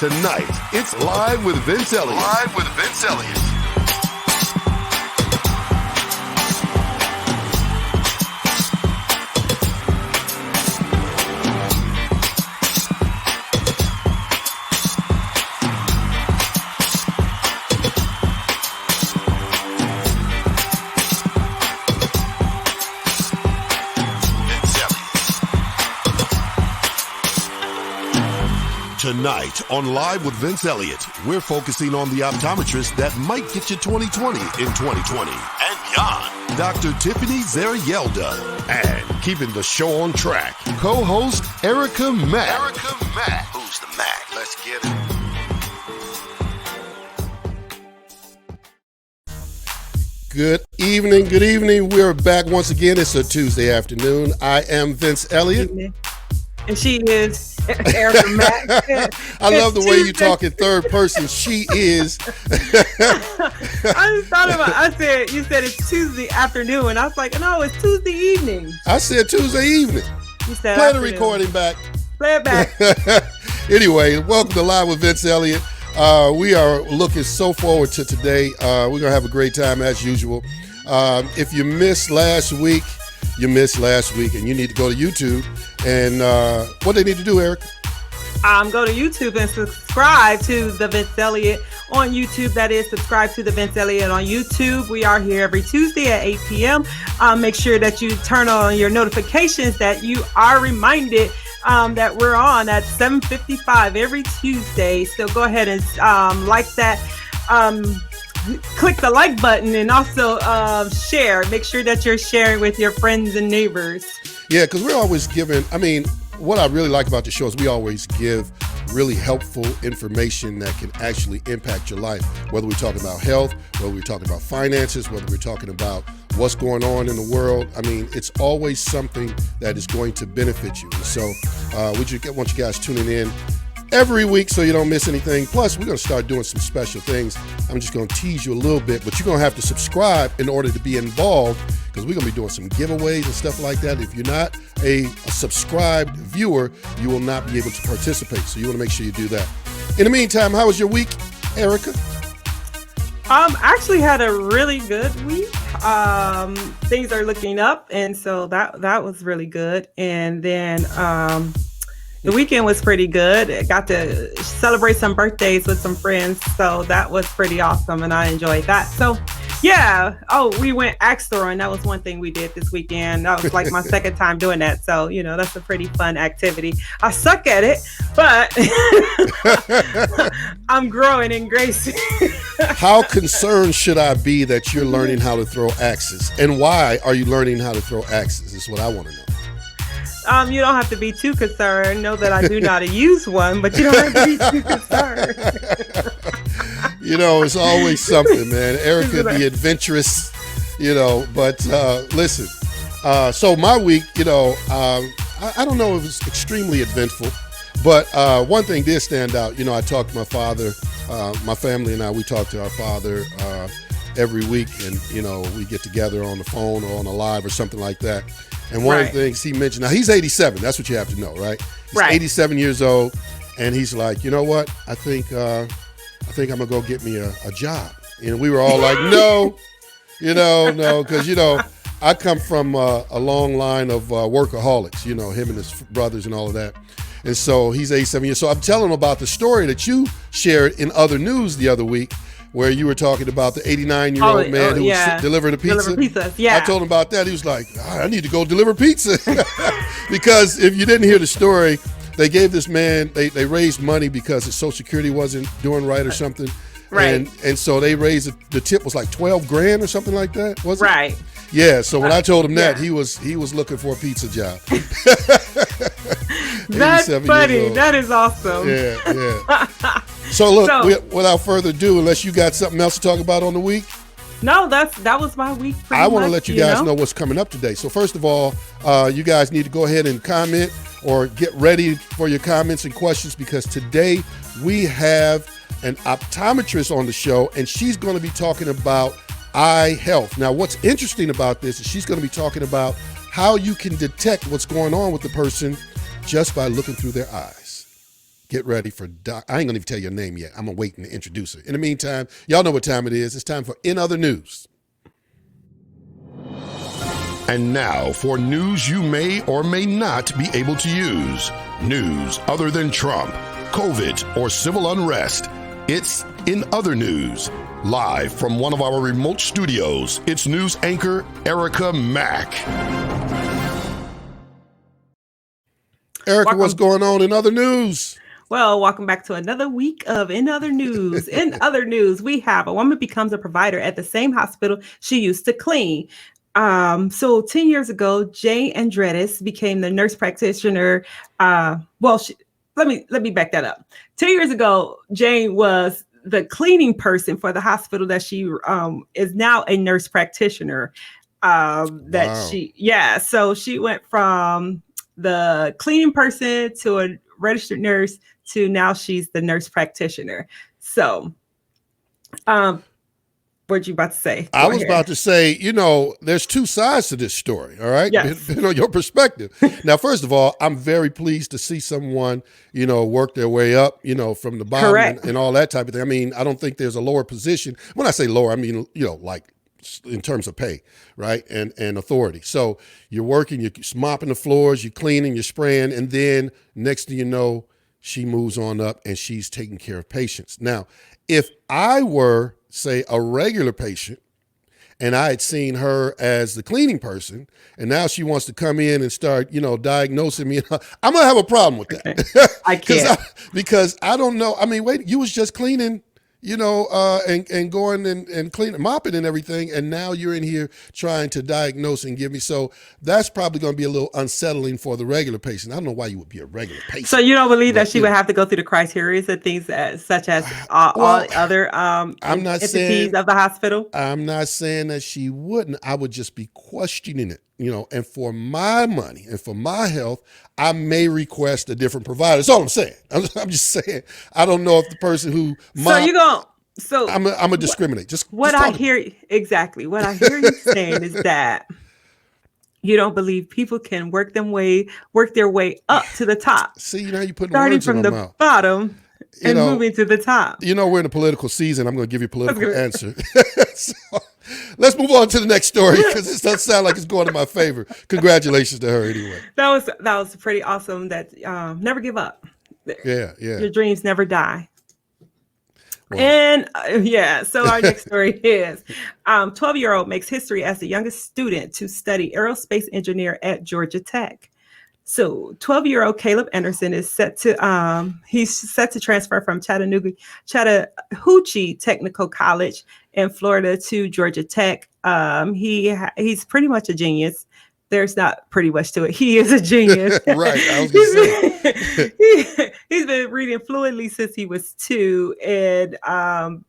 Tonight, it's Live with Vince Eliot. Live with Vince Eliot. Tonight on Live with Vince Eliot, we're focusing on the optometrist that might get you 2020 in 2020 and beyond. Dr. Tiffany Zair and keeping the show on track, co-host Erica Mack. Who's the Mac? Let's get it. Good evening. We're back once again. It's a Tuesday afternoon. I am Vince Eliot. And she is Erica Mack. I love the way you talk in third person. She is. I just thought about you said it's Tuesday afternoon, and I was like, no, it's Tuesday evening. I said Tuesday evening. You said Play afternoon. the recording back. Play it back. Anyway, welcome to Live with Vince Eliot. We are looking so forward to today. We're going to have a great time as usual. If you missed last week, and you need to go to YouTube. And what they need to do, Eric? Go to YouTube and subscribe to the Vince Eliot on YouTube. That is, subscribe to the Vince Eliot on YouTube. We are here every Tuesday at 8 p.m. Make sure that you turn on your notifications, that you are reminded that we're on at 7:55 every Tuesday. So go ahead and like that. Click the like button and also share. Make sure that you're sharing with your friends and neighbors. Yeah, because we're always giving, what I really like about the show is we always give really helpful information that can actually impact your life, whether we're talking about health, whether we're talking about finances, whether we're talking about what's going on in the world. It's always something that is going to benefit you. And so want you guys tuning in every week so you don't miss anything. Plus, we're going to start doing some special things. I'm just going to tease you a little bit, but you're going to have to subscribe in order to be involved, because we're going to be doing some giveaways and stuff like that. If you're not a subscribed viewer, you will not be able to participate. So you want to make sure you do that. In the meantime, how was your week, Erica? Actually had a really good week. Things are looking up, and so that was really good. And then the weekend was pretty good. I got to celebrate some birthdays with some friends, so that was pretty awesome, and I enjoyed that. So, yeah. Oh, we went axe throwing. That was one thing we did this weekend. That was like my second time doing that, so that's a pretty fun activity. I suck at it, but I'm growing in grace. How concerned should I be that you're learning how to throw axes, and why are you learning how to throw axes? Is what I want to know. You don't have to be too concerned. Know that I do not use one, but you don't have to be too concerned. It's always something, man. Erica, the adventurous, but listen. So my week, I don't know if it was extremely eventful, but one thing did stand out. I talked to my father, my family and I, we talk to our father every week, and, we get together on the phone or on a live or something like that. And one of the things he mentioned, now he's 87. That's what you have to know, right? He's 87 years old, and he's like, you know what? I think I'm gonna go get me a job. And we were all like, no, no, because I come from a long line of workaholics. Him and his brothers and all of that. And so he's 87 years. So I'm telling him about the story that you shared in other news the other week, where you were talking about the 89-year-old man who was delivering a pizza. Yeah. I told him about that. He was like, I need to go deliver pizza. Because if you didn't hear the story, they gave this man, they raised money because his Social Security wasn't doing right or something. Right. And so they raised, the tip was like $12,000 or something like that, wasn't it? Right. Yeah, so when I told him that, he was looking for a pizza job. That's funny. That is awesome. Yeah. So look, without further ado, unless you got something else to talk about on the week. No, that was my week. I want to let you guys know what's coming up today. So first of all, you guys need to go ahead and comment or get ready for your comments and questions, because today we have an optometrist on the show, and she's going to be talking about eye health. Now, what's interesting about this is she's going to be talking about how you can detect what's going on with the person just by looking through their eyes. Get ready for I ain't going to even tell you her name yet. I'm waiting to introduce her. In the meantime, y'all know what time it is. It's time for In Other News. And now for news you may or may not be able to use. News other than Trump, COVID, or civil unrest. It's In Other News. Live from one of our remote studios, it's news anchor Erica Mack. Erica, what's going on in other news? Well, welcome back to another week of In Other News. In other news, we have a woman becomes a provider at the same hospital she used to clean. So 10 years ago, Jane Andretti became the nurse practitioner. Let me back that up. 10 years ago, Jane was the cleaning person for the hospital that she is now a nurse practitioner. So she went from the cleaning person to a registered nurse to now she's the nurse practitioner. So, what you about to say? I was about to say, there's two sides to this story, all right? Yes. Depending on your perspective. Now, first of all, I'm very pleased to see someone, work their way up, from the bottom and all that type of thing. I mean, I don't think there's a lower position. When I say lower, I mean, like in terms of pay, right? And authority. So you're working, you're mopping the floors, you're cleaning, you're spraying, and then next thing you know, she moves on up and she's taking care of patients. Now, if I were, say, a regular patient and I had seen her as the cleaning person and now she wants to come in and start, diagnosing me, I'm going to have a problem with that. I can't. Because I don't know. I mean, wait, you was just cleaning, and going and cleaning, mopping and everything. And now you're in here trying to diagnose and give me. So that's probably going to be a little unsettling for the regular patient. I don't know why you would be a regular patient. So you don't believe that she would have to go through the criteria and things such as all other entities of the hospital? I'm not saying that she wouldn't. I would just be questioning it. And for my money and for my health, I may request a different provider. That's all I'm saying. I'm just saying. I don't know if the person who I'm a discriminate. What I hear you saying is that you don't believe people can work their way up to the top. See, now you putting starting words from in the my mouth. bottom and moving to the top. We're in a political season. I'm going to give you a political answer. So, let's move on to the next story because this doesn't sound like it's going in my favor. Congratulations to her anyway. That was pretty awesome. That never give up. Yeah. Your dreams never die. Wow. And so our next story is 12-year-old makes history as the youngest student to study aerospace engineer at Georgia Tech. So 12-year-old Caleb Anderson is set to transfer from Chattahoochee Technical College in Florida to Georgia Tech. He's pretty much a genius. There's not pretty much to it. He is a genius. Right. I was gonna say. He's been reading fluently since he was 2. And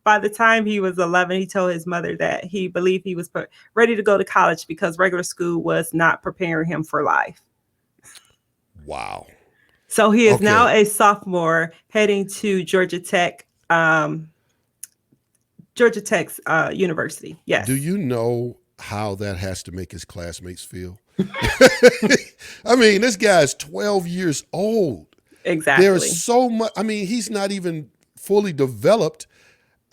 by the time he was 11, he told his mother that he believed he was ready to go to college because regular school was not preparing him for life. Wow. So he is now a sophomore heading to Georgia Tech, University. Yes. Do you know how that has to make his classmates feel? I mean, this guy's 12 years old. Exactly. There's so much. I mean, he's not even fully developed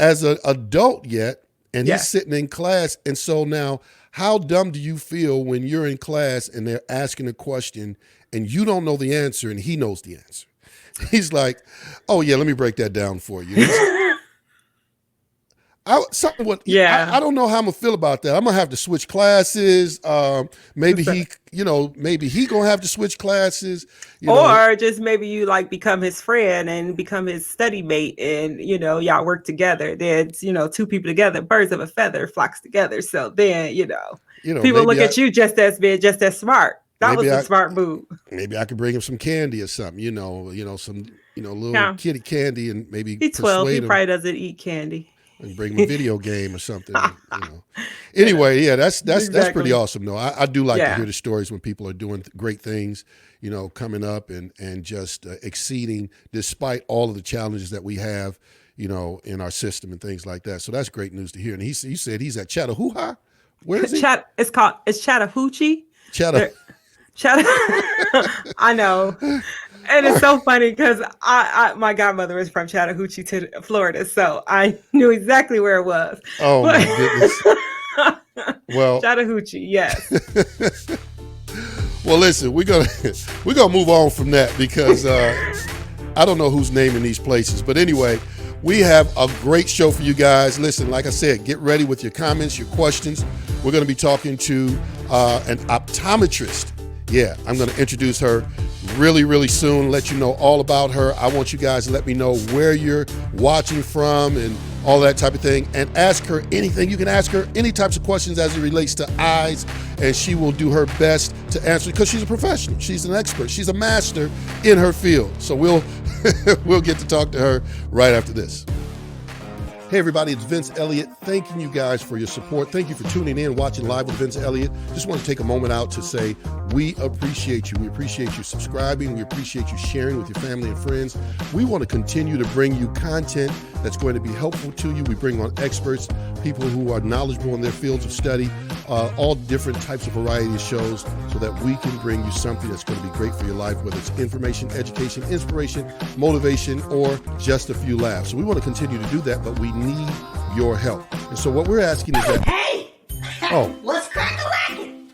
as an adult yet, and he's sitting in class. And so now, how dumb do you feel when you're in class and they're asking a question and you don't know the answer and he knows the answer? He's like, oh, yeah, let me break that down for you. I don't know how I'm gonna feel about that. I'm gonna have to switch classes. Maybe he gonna have to switch classes. Or just maybe you become his friend and become his study mate, and y'all work together. Then two people together, birds of a feather flocks together. So then people look at you just as smart. That was a smart move. Maybe I could bring him some candy or something. Some little kitty candy, and maybe he's 12. He probably doesn't eat candy. And bring him a video game or something. Anyway, that's pretty awesome though. I do like to hear the stories when people are doing great things, coming up and just exceeding despite all of the challenges that we have, in our system and things like that. So that's great news to hear. And he said he's at Chattahoochee. Where is he? It's Chattahoochee. I know. And it's so funny because my godmother was from Chattahoochee to Florida, so I knew exactly where it was. Oh my goodness! Well, Chattahoochee, yes. Well, listen, we're gonna move on from that because I don't know who's naming these places, but anyway, we have a great show for you guys. Listen, like I said, get ready with your comments, your questions. We're going to be talking to an optometrist. Yeah, I'm going to introduce her really, really soon. Let you know all about her. I want you guys to let me know where you're watching from and all that type of thing, and ask her anything. You can ask her any types of questions as it relates to eyes, and she will do her best to answer, because she's a professional. She's an expert. She's a master in her field. So we'll get to talk to her right after this. Hey everybody, it's Vince Eliot. Thanking you guys for your support. Thank you for tuning in, watching Live with Vince Eliot. Just want to take a moment out to say we appreciate you. We appreciate you subscribing. We appreciate you sharing with your family and friends. We want to continue to bring you content that's going to be helpful to you. We bring on experts, people who are knowledgeable in their fields of study, all different types of variety of shows, so that we can bring you something that's going to be great for your life, whether it's information, education, inspiration, motivation, or just a few laughs. So we want to continue to do that, but we need your help. And so what we're asking is that... Hey! Oh. What's cracking?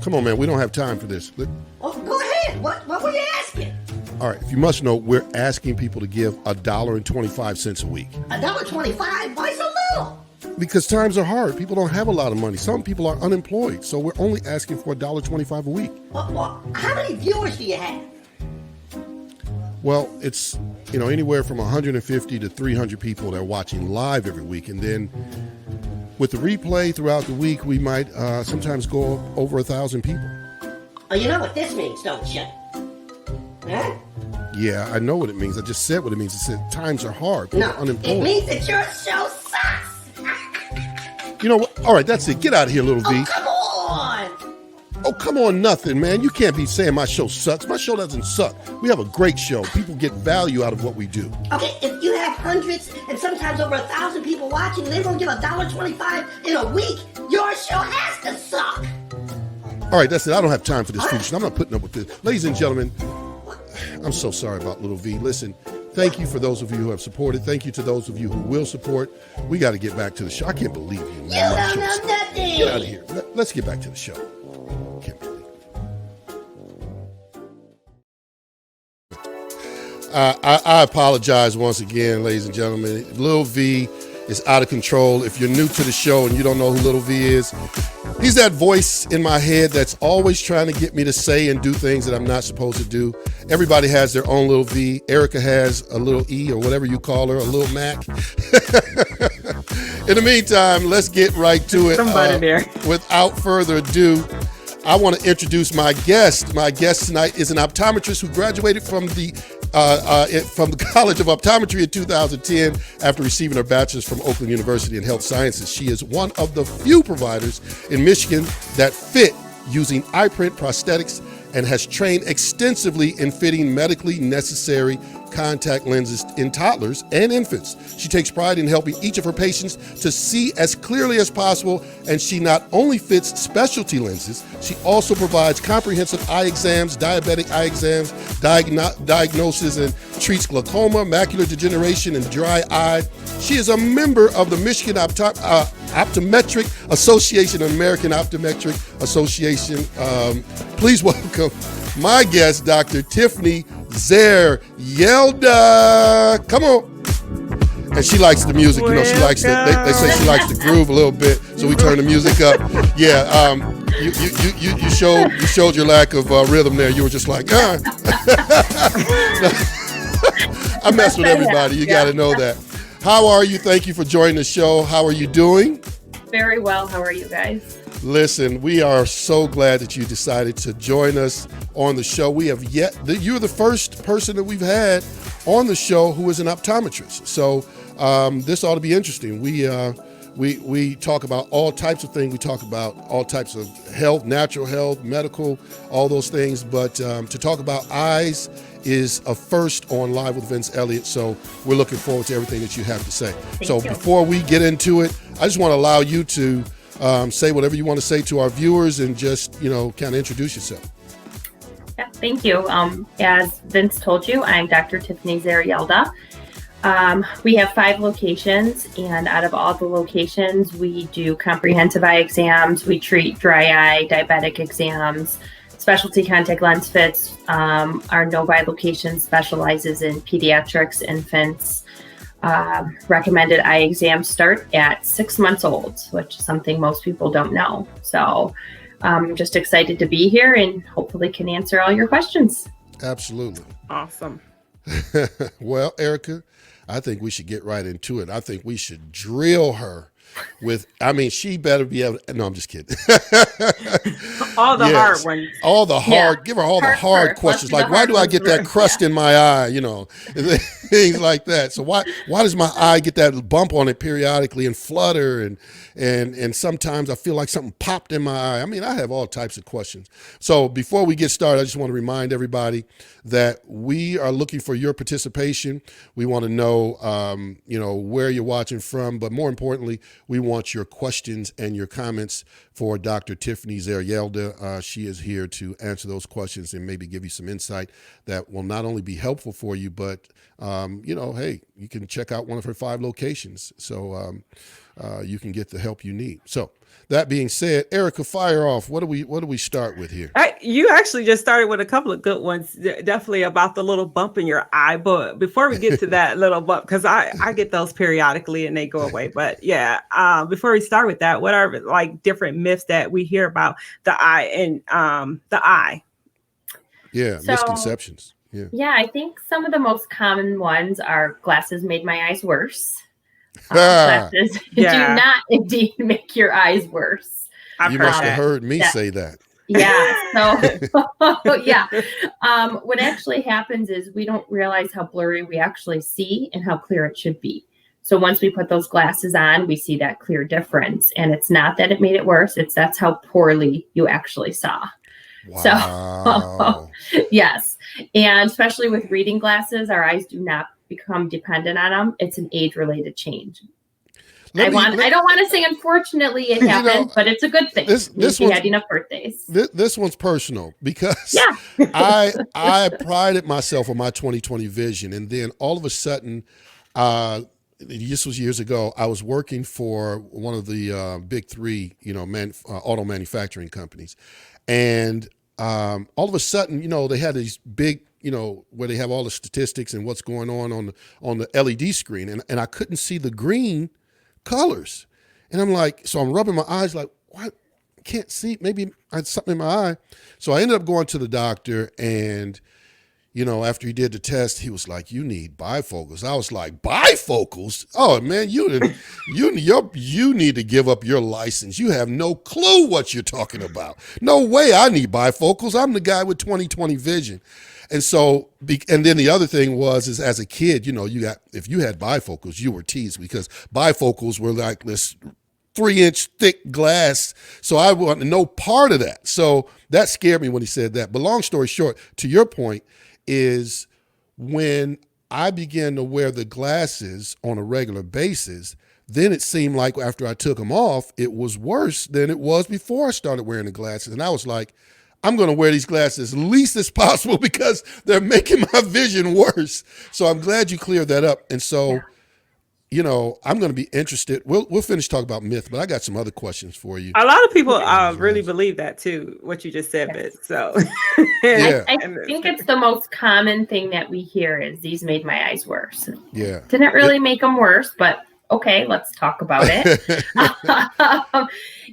Come on, man. We don't have time for this. Oh, go ahead. What were you asking? All right. If you must know, we're asking people to give $1.25 a week. $1.25? Why so little? Because times are hard. People don't have a lot of money. Some people are unemployed. So we're only asking for $1.25 a week. Well, how many viewers do you have? Well, it's, anywhere from 150 to 300 people that are watching live every week. And then with the replay throughout the week, we might sometimes go over 1,000 people. Oh, you know what this means, don't you? Huh? Yeah, I know what it means. I just said what it means. It said times are hard. People are unemployed. It means that your show sucks. You know what? All right, that's it. Get out of here, little V. Oh, come on. Oh, come on, nothing, man. You can't be saying my show sucks. My show doesn't suck. We have a great show. People get value out of what we do. Okay, if you have hundreds and sometimes over 1,000 people watching, they're going to give $1.25 in a week. Your show has to suck. All right, that's it. I don't have time for this foolishness. I'm not putting up with this. Ladies and gentlemen, I'm so sorry about little V. Listen, thank you for those of you who have supported. Thank you to those of you who will support. We got to get back to the show. I can't believe you, man. You don't know nothing. Get out of here. Let's get back to the show. Can't believe it. I apologize once again, ladies and gentlemen. Lil V is out of control. If you're new to the show and you don't know who Lil V is, he's that voice in my head that's always trying to get me to say and do things that I'm not supposed to do. Everybody has their own Lil V. Erica has a little E, or whatever you call her, a little Mac. In the meantime, let's get right to it. Somebody there. Without further ado, I want to introduce my guest. My guest tonight is an optometrist who graduated from the College of Optometry in 2010 after receiving her bachelor's from Oakland University in Health Sciences. She is one of the few providers in Michigan that fit using iPrint prosthetics and has trained extensively in fitting medically necessary contact lenses in toddlers and infants. She takes pride in helping each of her patients to see as clearly as possible, and she not only fits specialty lenses, she also provides comprehensive eye exams, diabetic eye exams, diagnosis, and treats glaucoma, macular degeneration, and dry eye. She is a member of the Michigan Optometric Association and American Optometric Association. Please welcome my guest, Dr. Tiffany Zair. Yelda, come on. And she likes the music, she likes it. They say she likes the groove a little bit, so we turn the music up. Yeah, you showed your lack of rhythm there. You were just like, I mess with everybody. You got to know that. How are you? Thank you for joining the show. How are you doing? Very well. How are you guys? Listen, we are so glad that you decided to join us on the show. You're the first person that we've had on the show who is an optometrist. So this ought to be interesting. We talk about all types of things. We talk about all types of health, natural health, medical, all those things. But to talk about eyes is a first on Live with Vince Eliot. So we're looking forward to everything that you have to say. Thank you. Before we get into it, I just want to allow you to say whatever you want to say to our viewers and just, kind of introduce yourself. Yeah, thank you. As Vince told you, I'm Dr. Tiffany Zair Yelda. We have 5 locations, and out of all the locations, we do comprehensive eye exams. We treat dry eye, diabetic exams, specialty contact lens fits. Our Novi location specializes in pediatrics, infants. Recommended eye exams start at 6 months old, which is something most people don't know. So I'm just excited to be here and hopefully can answer all your questions. Absolutely. Awesome. Well, Erica, I think we should get right into it. I think we should drill her with, she better be able to, no, I'm just kidding. All the hard ones. All the hard, give her all the hard questions. Like, why do I get that crust in my eye? Things like that. So why does my eye get that bump on it periodically and flutter? And sometimes I feel like something popped in my eye. I have all types of questions. So before we get started, I just want to remind everybody that we are looking for your participation. We want to know, where you're watching from, but more importantly, we want your questions and your comments for Dr. Tiffany Zair. She is here to answer those questions and maybe give you some insight that will not only be helpful for you, but, hey, you can check out one of her 5 locations. So you can get the help you need. So that being said, Erica, fire off. What do we start with here? You actually just started with a couple of good ones, definitely about the little bump in your eye. But before we get to that little bump, because I get those periodically and they go away. But yeah, before we start with that, what are like different myths that we hear about the eye and the eye? Yeah, misconceptions. Yeah, I think some of the most common ones are glasses made my eyes worse. Glasses do not indeed make your eyes worse. You must have heard me say that. Yeah. So, yeah. What actually happens is we don't realize how blurry we actually see and how clear it should be. So once we put those glasses on, we see that clear difference. And it's not that it made it worse. That's how poorly you actually saw. Wow. So, yes. And especially with reading glasses, our eyes do not become dependent on them. It's an age-related change. I don't want to say unfortunately it happened, but it's a good thing. This had enough birthdays. This one's personal because I prided myself on my 20/20 vision, and then all of a sudden, this was years ago. I was working for one of the big 3, auto manufacturing companies, and all of a sudden, they had these big, where they have all the statistics and what's going on the LED screen, and I couldn't see the green colors, and I'm like, so I'm rubbing my eyes like, what? I can't see. Maybe I had something in my eye. So I ended up going to the doctor, and after he did the test, he was like, you need bifocals. I was like, bifocals? Oh man, you need to give up your license. You have no clue what you're talking about. No way I need bifocals. I'm the guy with 20/20 vision. And so, and then the other thing is as a kid, if you had bifocals, you were teased because bifocals were like this 3-inch thick glass. So I wanted no part of that. So that scared me when he said that. But long story short, to your point, is when I began to wear the glasses on a regular basis, then it seemed like after I took them off, it was worse than it was before I started wearing the glasses. And I was like, I'm going to wear these glasses as least as possible because they're making my vision worse. So I'm glad you cleared that up. And so, I'm going to be interested. We'll finish talking about myth, but I got some other questions for you. A lot of people really believe that too, what you just said, Vince. So I think it's the most common thing that we hear is these made my eyes worse. Yeah. Didn't really make them worse, but okay, let's talk about it.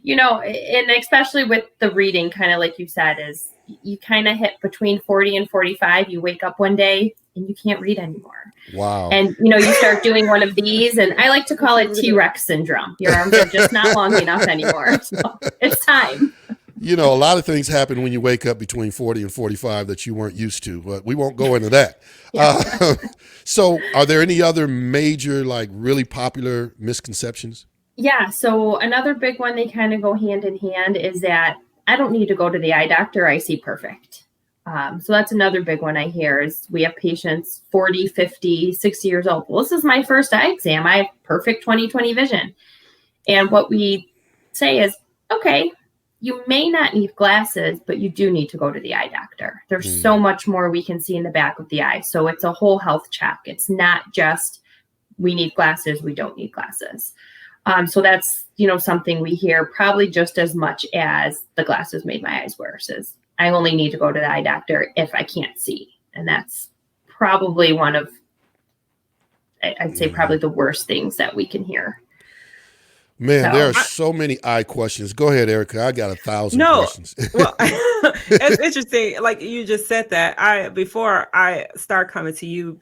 And especially with the reading, kind of like you said, is you kind of hit between 40 and 45. You wake up one day and you can't read anymore. Wow. And, you start doing one of these, and I like to call it T-Rex syndrome. Your arms are just not long enough anymore. So it's time. A lot of things happen when you wake up between 40 and 45 that you weren't used to, but we won't go into that. So are there any other major, really popular misconceptions? Yeah. So another big one, they kind of go hand in hand, is that I don't need to go to the eye doctor. I see perfect. So that's another big one I hear is we have patients 40, 50, 60 years old. Well, this is my first eye exam. I have perfect 20/20 vision. And what we say is, okay, you may not need glasses, but you do need to go to the eye doctor. There's so much more we can see in the back of the eye. So it's a whole health check. It's not just we need glasses, we don't need glasses. So that's, something we hear probably just as much as the glasses made my eyes worse is I only need to go to the eye doctor if I can't see. And that's probably one of, I'd say probably the worst things that we can hear. Man, So- there are so many eye questions. Go ahead, Erica. I got 1,000 questions. Well, it's interesting. Like you just said that before I start coming to you,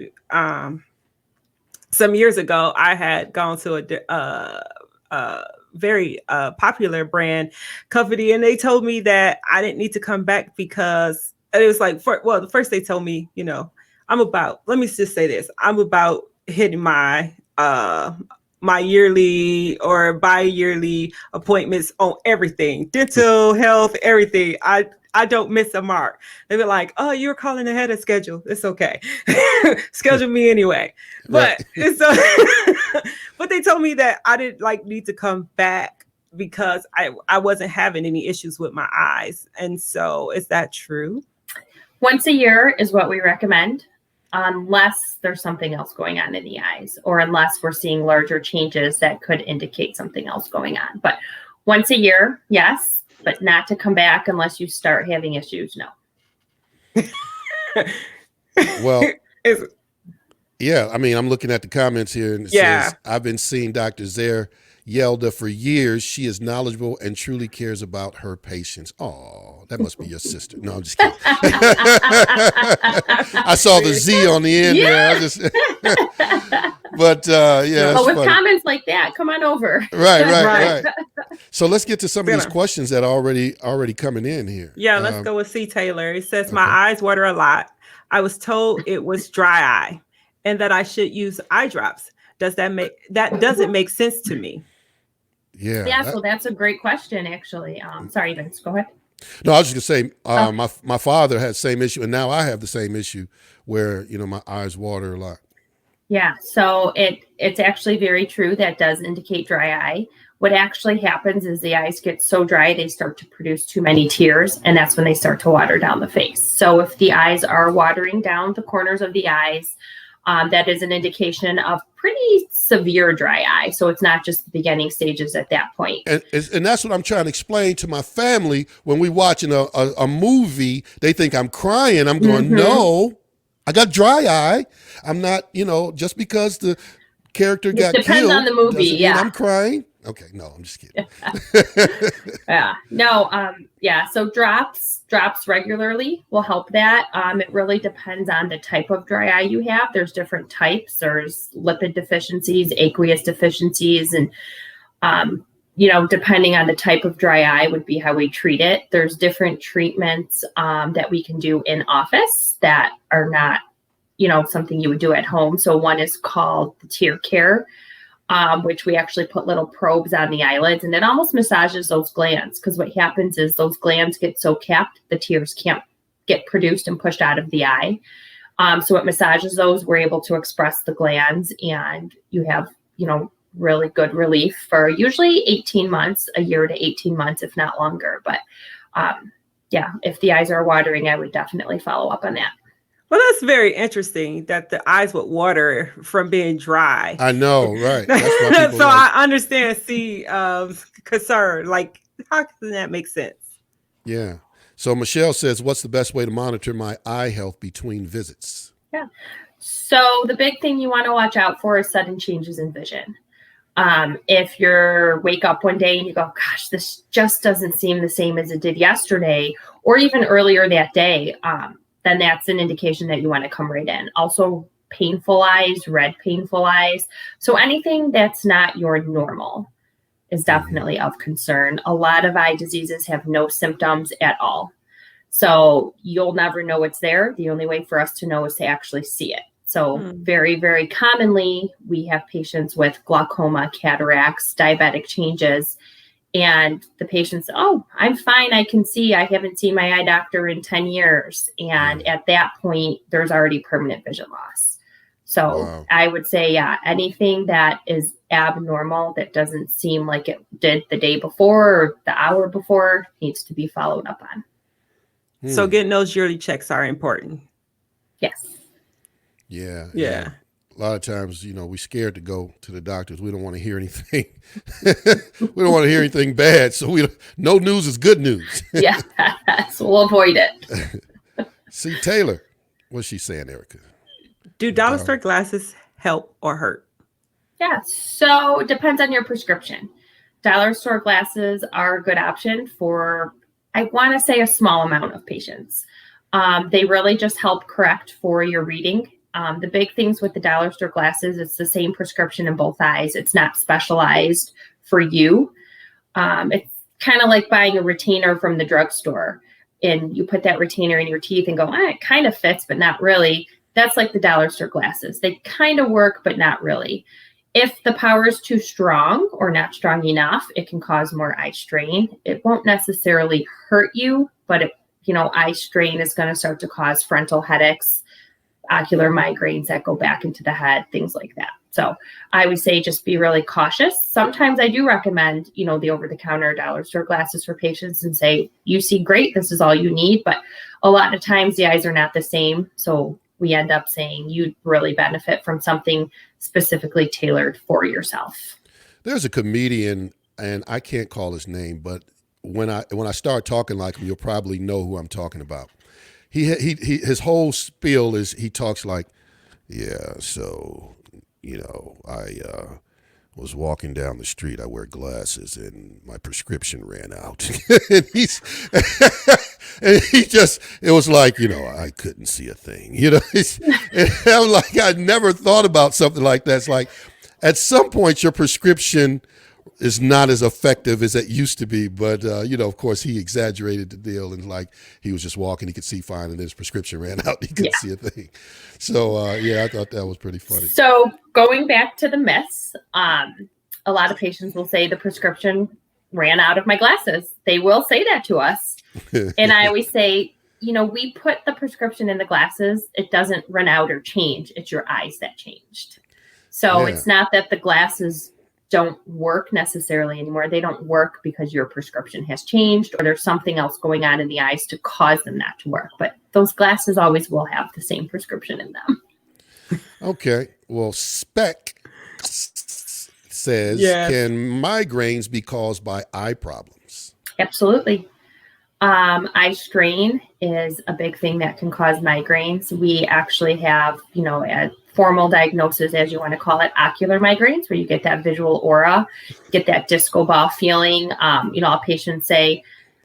some years ago, I had gone to a very popular brand company, and they told me that I didn't need to come back because it was like, the first they told me, let me just say this, I'm about hitting my my yearly or bi-yearly appointments on everything, dental, health, everything. I don't miss a mark. They were like, "Oh, you're calling ahead of schedule. It's okay. Schedule me anyway." But but they told me that I didn't need to come back because I wasn't having any issues with my eyes. And so, is that true? Once a year is what we recommend, unless there's something else going on in the eyes, or unless we're seeing larger changes that could indicate something else going on. But once a year, yes, but not to come back unless you start having issues. No. Well, yeah, I mean, I'm looking at the comments here, and it says, I've been seeing Dr. Zair Yelda for years. She is knowledgeable and truly cares about her patients. Oh, that must be your sister. No, I'm just kidding. I saw the Z on the end there. But with comments like that, come on over. Right. So let's get to some of these questions that are already coming in here. Yeah, let's go with C. Taylor. It says, my eyes water a lot. I was told it was dry eye and that I should use eye drops. That doesn't make sense to me. Yeah. So that's a great question, actually. Sorry, Vince, go ahead. No, I was just gonna say, my father had the same issue, and now I have the same issue where my eyes water a lot. Yeah, so it's actually very true. That does indicate dry eye. What actually happens is the eyes get so dry, they start to produce too many tears, and that's when they start to water down the face. So if the eyes are watering down the corners of the eyes, that is an indication of pretty severe dry eye. So it's not just the beginning stages at that point. And that's what I'm trying to explain to my family. When we watching a movie, they think I'm crying. I'm going, no, I got dry eye. I'm not, just because the character got killed. Depends on the movie, yeah. I'm crying. Okay, no, I'm just kidding. So drops regularly will help that. It really depends on the type of dry eye you have. There's different types. There's lipid deficiencies, aqueous deficiencies, and depending on the type of dry eye would be how we treat it. There's different treatments that we can do in office that are not, something you would do at home. So one is called the tear care, which we actually put little probes on the eyelids, and it almost massages those glands, because what happens is those glands get so capped, the tears can't get produced and pushed out of the eye. So it massages those. We're able to express the glands, and you have, really good relief for usually 18 months, a year to 18 months, if not longer. But if the eyes are watering, I would definitely follow up on that. Well, that's very interesting that the eyes would water from being dry. I know, right? That's so I understand concern. Like, how can that make sense? Yeah. So Michelle says, what's the best way to monitor my eye health between visits? Yeah. So the big thing you want to watch out for is sudden changes in vision. If you wake up one day and you go, gosh, this just doesn't seem the same as it did yesterday, or even earlier that day, then that's an indication that you want to come right in. Also, painful eyes, red painful eyes. So anything that's not your normal is definitely of concern. A lot of eye diseases have no symptoms at all. So you'll never know it's there. The only way for us to know is to actually see it. So very, very commonly, we have patients with glaucoma, cataracts, diabetic changes, and the patients, I'm fine. I can see. I haven't seen my eye doctor in 10 years. And at that point, there's already permanent vision loss. So I would say, anything that is abnormal, that doesn't seem like it did the day before or the hour before, needs to be followed up on. So getting those yearly checks are important. Yes. Yeah. A lot of times, we're scared to go to the doctors. We don't want to hear anything. We don't want to hear anything bad. So no news is good news. Yeah, so we'll avoid it. See, Taylor, what's she saying, Erica? Do dollar store glasses help or hurt? Yeah, so it depends on your prescription. dollar store glasses are a good option for, I want to say, a small amount of patients. They really just help correct for your reading. The big things with the dollar store glasses, it's the same prescription in both eyes. It's not specialized for you. It's kind of like buying a retainer from the drugstore, and you put that retainer in your teeth and go, it kind of fits, but not really. That's like the dollar store glasses. They kind of work, but not really. If the power is too strong or not strong enough, it can cause more eye strain. It won't necessarily hurt you, but eye strain is going to start to cause frontal headaches, ocular migraines that go back into the head, things like that. So I would say just be really cautious. Sometimes I do recommend, the over-the-counter dollar store glasses for patients and say, you see great, this is all you need. But a lot of times the eyes are not the same. So we end up saying you'd really benefit from something specifically tailored for yourself. There's a comedian, and I can't call his name, but when I start talking like him, you'll probably know who I'm talking about. His whole spiel is he talks like, so I was walking down the street. I wear glasses, and my prescription ran out. and it was like, I couldn't see a thing. And I'm like, I never thought about something like that. It's like, at some point, your prescription is not as effective as it used to be. But, of course, he exaggerated the deal, and like he was just walking, he could see fine, and his prescription ran out. He couldn't see a thing. So, I thought that was pretty funny. So going back to the myths, a lot of patients will say the prescription ran out of my glasses. They will say that to us. And I always say, we put the prescription in the glasses. It doesn't run out or change. It's your eyes that changed. So It's not that the glasses don't work necessarily anymore. They don't work because your prescription has changed or there's something else going on in the eyes to cause them not to work. But those glasses always will have the same prescription in them. Okay. Well, Spec says, can migraines be caused by eye problems? Absolutely. Eye strain is a big thing that can cause migraines. We actually have, a formal diagnosis, as you want to call it, ocular migraines, where you get that visual aura, get that disco ball feeling. All patients say,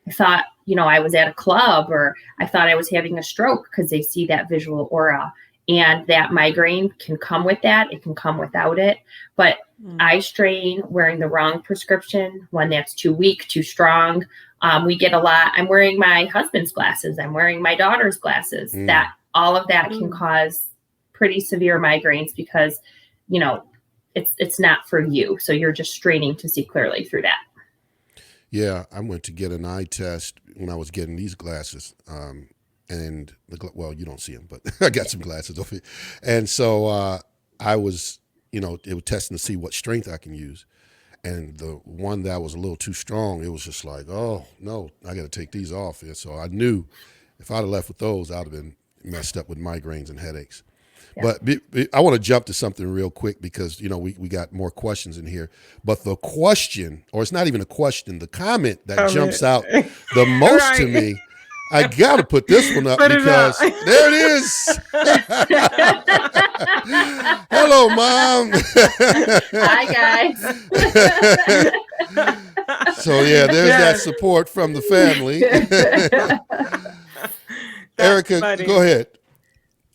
I thought, I was at a club, or I thought I was having a stroke, because they see that visual aura. And that migraine can come with that. It can come without it. But eye strain, wearing the wrong prescription, one that's too weak, too strong. We get a lot. I'm wearing my husband's glasses. I'm wearing my daughter's glasses. That all of that can cause pretty severe migraines because, it's not for you. So you're just straining to see clearly through that. Yeah, I went to get an eye test when I was getting these glasses. And you don't see them, but I got some glasses over here. And so I was, it was testing to see what strength I can use. And the one that was a little too strong, it was just like, oh, no, I got to take these off. And so I knew if I'd have left with those, I'd have been messed up with migraines and headaches. Yeah. But I want to jump to something real quick because, we got more questions in here. But the question, or it's not even a question, the comment that jumps out the most to me, I got to put this one up because there it is. Hello, Mom. Hi, guys. So, there's that support from the family. Erica, funny. Go ahead.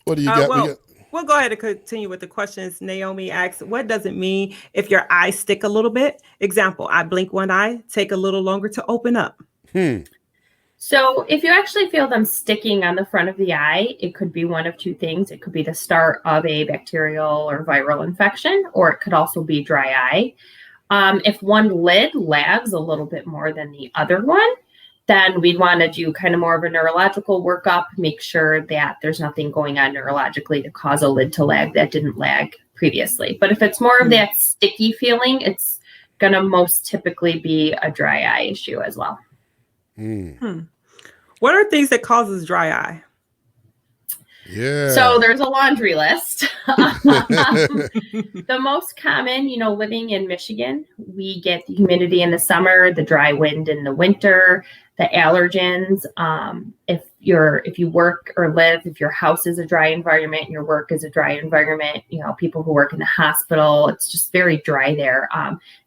What do you got? We'll go ahead and continue with the questions. Naomi asks, what does it mean if your eyes stick a little bit? Example, I blink one eye, take a little longer to open up. So if you actually feel them sticking on the front of the eye, it could be one of two things. It could be the start of a bacterial or viral infection, or it could also be dry eye. If one lid lags a little bit more than the other one, then we'd want to do kind of more of a neurological workup, make sure that there's nothing going on neurologically to cause a lid to lag that didn't lag previously. But if it's more of that sticky feeling, it's going to most typically be a dry eye issue as well. What are things that causes dry eye? Yeah. So there's a laundry list. The most common, living in Michigan, we get the humidity in the summer, the dry wind in the winter, the allergens. If you work or live, if your house is a dry environment, your work is a dry environment, people who work in the hospital, it's just very dry there.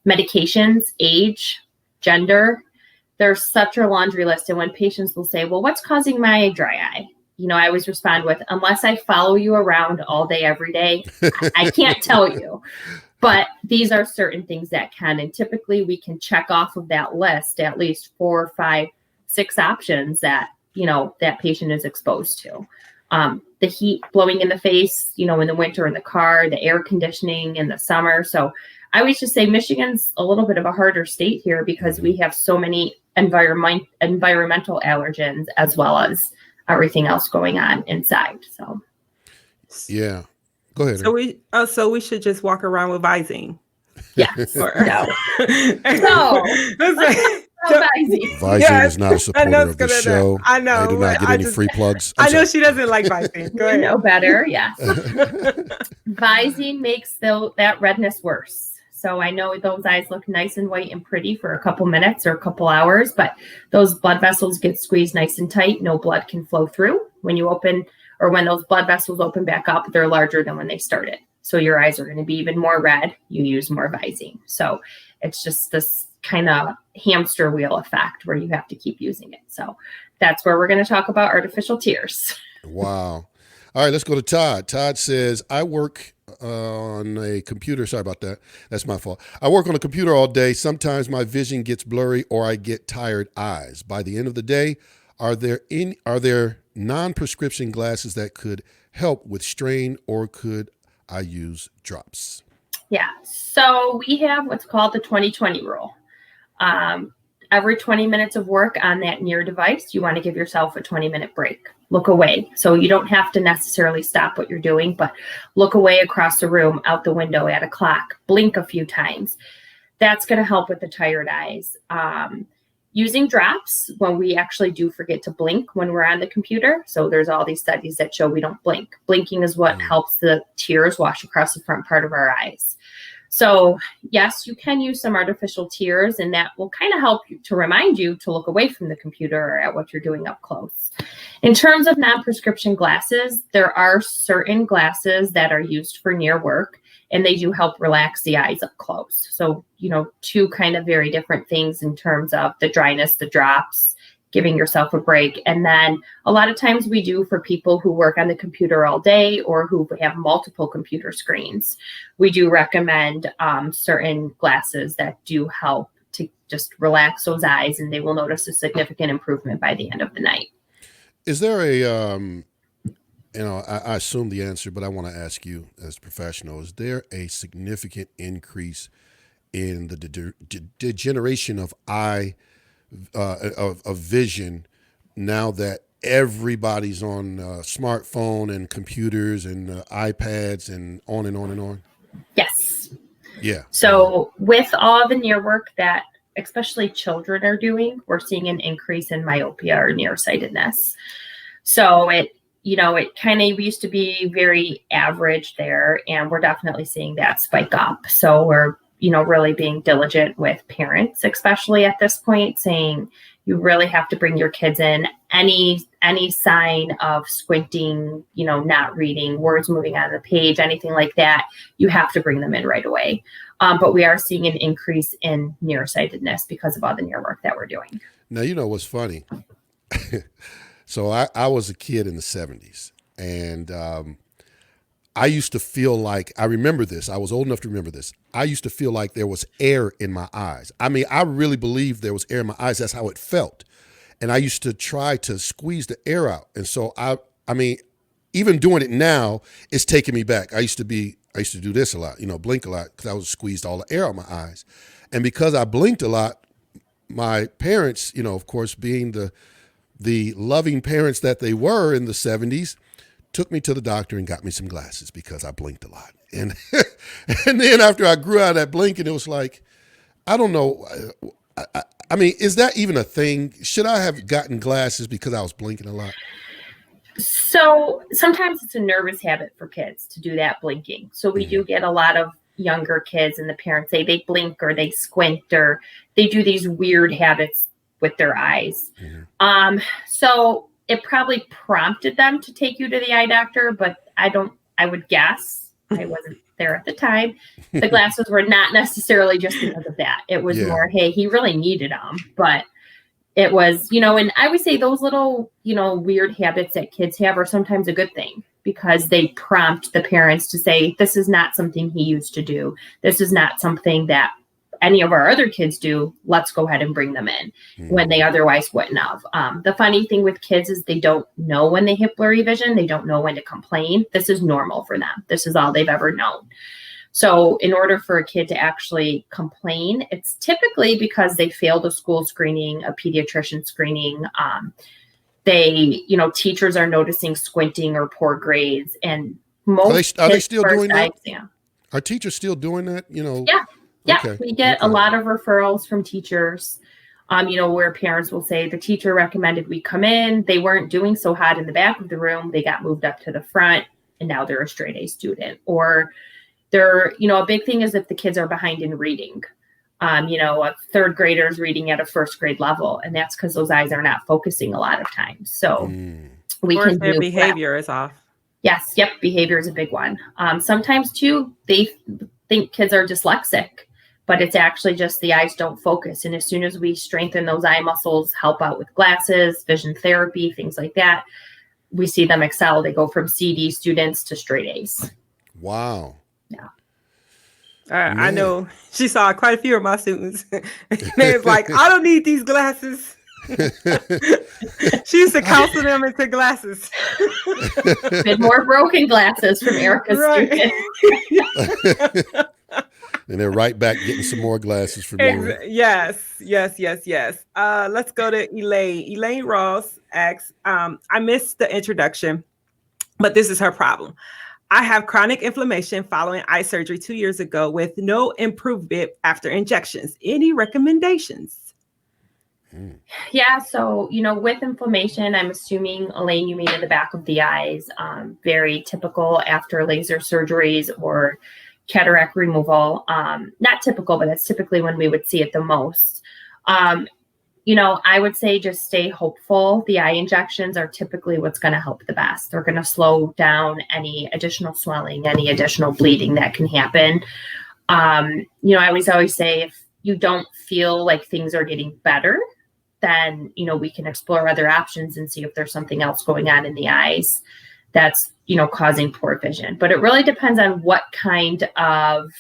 Medications, age, gender, there's such a laundry list. And when patients will say, well, what's causing my dry eye? I always respond with, unless I follow you around all day, every day, I can't tell you. But these are certain things that can, and typically we can check off of that list at least 4, 5, 6 options that, that patient is exposed to. The heat blowing in the face, in the winter in the car, the air conditioning in the summer. So I always just say Michigan's a little bit of a harder state here because we have so many environmental allergens as well as everything else going on inside. So yeah, go ahead. So we should just walk around with Visine. Yes. No. Visine is not a supporter of the show. I know. I do not get any free plugs. I know she doesn't like Visine. Go ahead. You know better. Yes. Visine makes that redness worse. So I know those eyes look nice and white and pretty for a couple minutes or a couple hours, but those blood vessels get squeezed nice and tight. No blood can flow through. When those blood vessels open back up, they're larger than when they started. So your eyes are going to be even more red. You use more Visine. So it's just this kind of hamster wheel effect where you have to keep using it. So that's where we're going to talk about artificial tears. Wow. All right, let's go to Todd. Todd says, I work on a computer. Sorry about that. That's my fault. I work on a computer all day. Sometimes my vision gets blurry or I get tired eyes. By the end of the day, are there non-prescription glasses that could help with strain, or could I use drops? Yeah. So we have what's called the 20-20 rule. Every 20 minutes of work on that near device, you want to give yourself a 20-minute break. Look away. So you don't have to necessarily stop what you're doing, but look away across the room, out the window, at a clock, blink a few times. That's going to help with the tired eyes. Using drops when we actually do forget to blink when we're on the computer. So there's all these studies that show we don't blink. Blinking is what helps the tears wash across the front part of our eyes. So yes, you can use some artificial tears, and that will kind of help you to remind you to look away from the computer or at what you're doing up close. In terms of non-prescription glasses, there are certain glasses that are used for near work, and they do help relax the eyes up close. So, two kind of very different things in terms of the dryness, the drops, giving yourself a break. And then a lot of times we do for people who work on the computer all day or who have multiple computer screens, we do recommend certain glasses that do help to just relax those eyes, and they will notice a significant improvement by the end of the night. Is there a, I assume the answer, but I want to ask you as a professional, is there a significant increase in the degeneration of eye, of vision, now that everybody's on smartphone and computers and iPads and on and on and on? Yes. Yeah. So with all the near work that especially children are doing, we're seeing an increase in myopia or nearsightedness. So it kind of used to be very average there, and we're definitely seeing that spike up. So we're really being diligent with parents, especially at this point, saying you really have to bring your kids in. Any sign of squinting, not reading, words moving on the page, anything like that, you have to bring them in right away. But we are seeing an increase in nearsightedness because of all the near work that we're doing. Now, what's funny? So I was a kid in the 70s, and I used to feel like, I remember this, I was old enough to remember this, I used to feel like there was air in my eyes. I mean, I really believed there was air in my eyes. That's how it felt. And I used to try to squeeze the air out. And so I mean, even doing it now, it's taking me back. I used to do this a lot, blink a lot, because I was squeezed all the air out of my eyes. And because I blinked a lot, my parents, of course, being the loving parents that they were in the 70s, took me to the doctor and got me some glasses because I blinked a lot. And and then after I grew out of that blinking, it was like, I don't know. I mean, is that even a thing? Should I have gotten glasses because I was blinking a lot? So sometimes it's a nervous habit for kids to do that blinking. So we do get a lot of younger kids and the parents say they blink or they squint or they do these weird habits with their eyes. So it probably prompted them to take you to the eye doctor, but I would guess, I wasn't there at the time, the glasses were not necessarily just because of that. It was more, hey, he really needed them. But it was, and I would say those little, weird habits that kids have are sometimes a good thing because they prompt the parents to say, this is not something he used to do. This is not something that any of our other kids do. Let's go ahead and bring them in when they otherwise wouldn't have. The funny thing with kids is they don't know when they hit blurry vision. They don't know when to complain. This is normal for them. This is all they've ever known. So in order for a kid to actually complain, it's typically because they failed a school screening, a pediatrician screening. Teachers are noticing squinting or poor grades. And most are they still doing that? Exam. Are teachers still doing that? Yeah. Okay. We get a lot of referrals from teachers, where parents will say the teacher recommended we come in. They weren't doing so hot in the back of the room. They got moved up to the front and now they're a straight A student. Or they're, a big thing is if the kids are behind in reading, a third grader's reading at a first grade level. And that's because those eyes are not focusing a lot of times. So or their behavior is off. Yes. Yep. Behavior is a big one. Sometimes too, they think kids are dyslexic, but it's actually just the eyes don't focus. And as soon as we strengthen those eye muscles, help out with glasses, vision therapy, things like that, we see them excel. They go from CD students to straight A's. Wow. Yeah. I know she saw quite a few of my students. They was like, I don't need these glasses. She used to counsel them into glasses. Bit more broken glasses from Erica's student. And they're right back getting some more glasses from you. Yes. Let's go to Elaine. Elaine Ross asks, I missed the introduction, but this is her problem. I have chronic inflammation following eye surgery 2 years ago with no improvement after injections. Any recommendations? Yeah, so, with inflammation, I'm assuming, Elaine, you mean in the back of the eyes, very typical after laser surgeries or cataract removal. Not typical, but that's typically when we would see it the most. I would say just stay hopeful. The eye injections are typically what's going to help the best. They're going to slow down any additional swelling, any additional bleeding that can happen. I always say if you don't feel like things are getting better, then, we can explore other options and see if there's something else going on in the eyes that's, causing poor vision. But it really depends on what kind of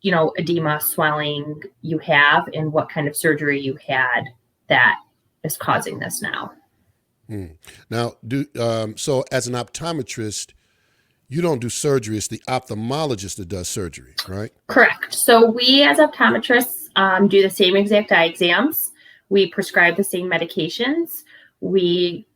edema, swelling you have and what kind of surgery you had that is causing this now. Now, so as an optometrist, you don't do surgery. It's the ophthalmologist that does surgery, right? Correct. So we as optometrists do the same exact eye exams. We prescribe the same medications. We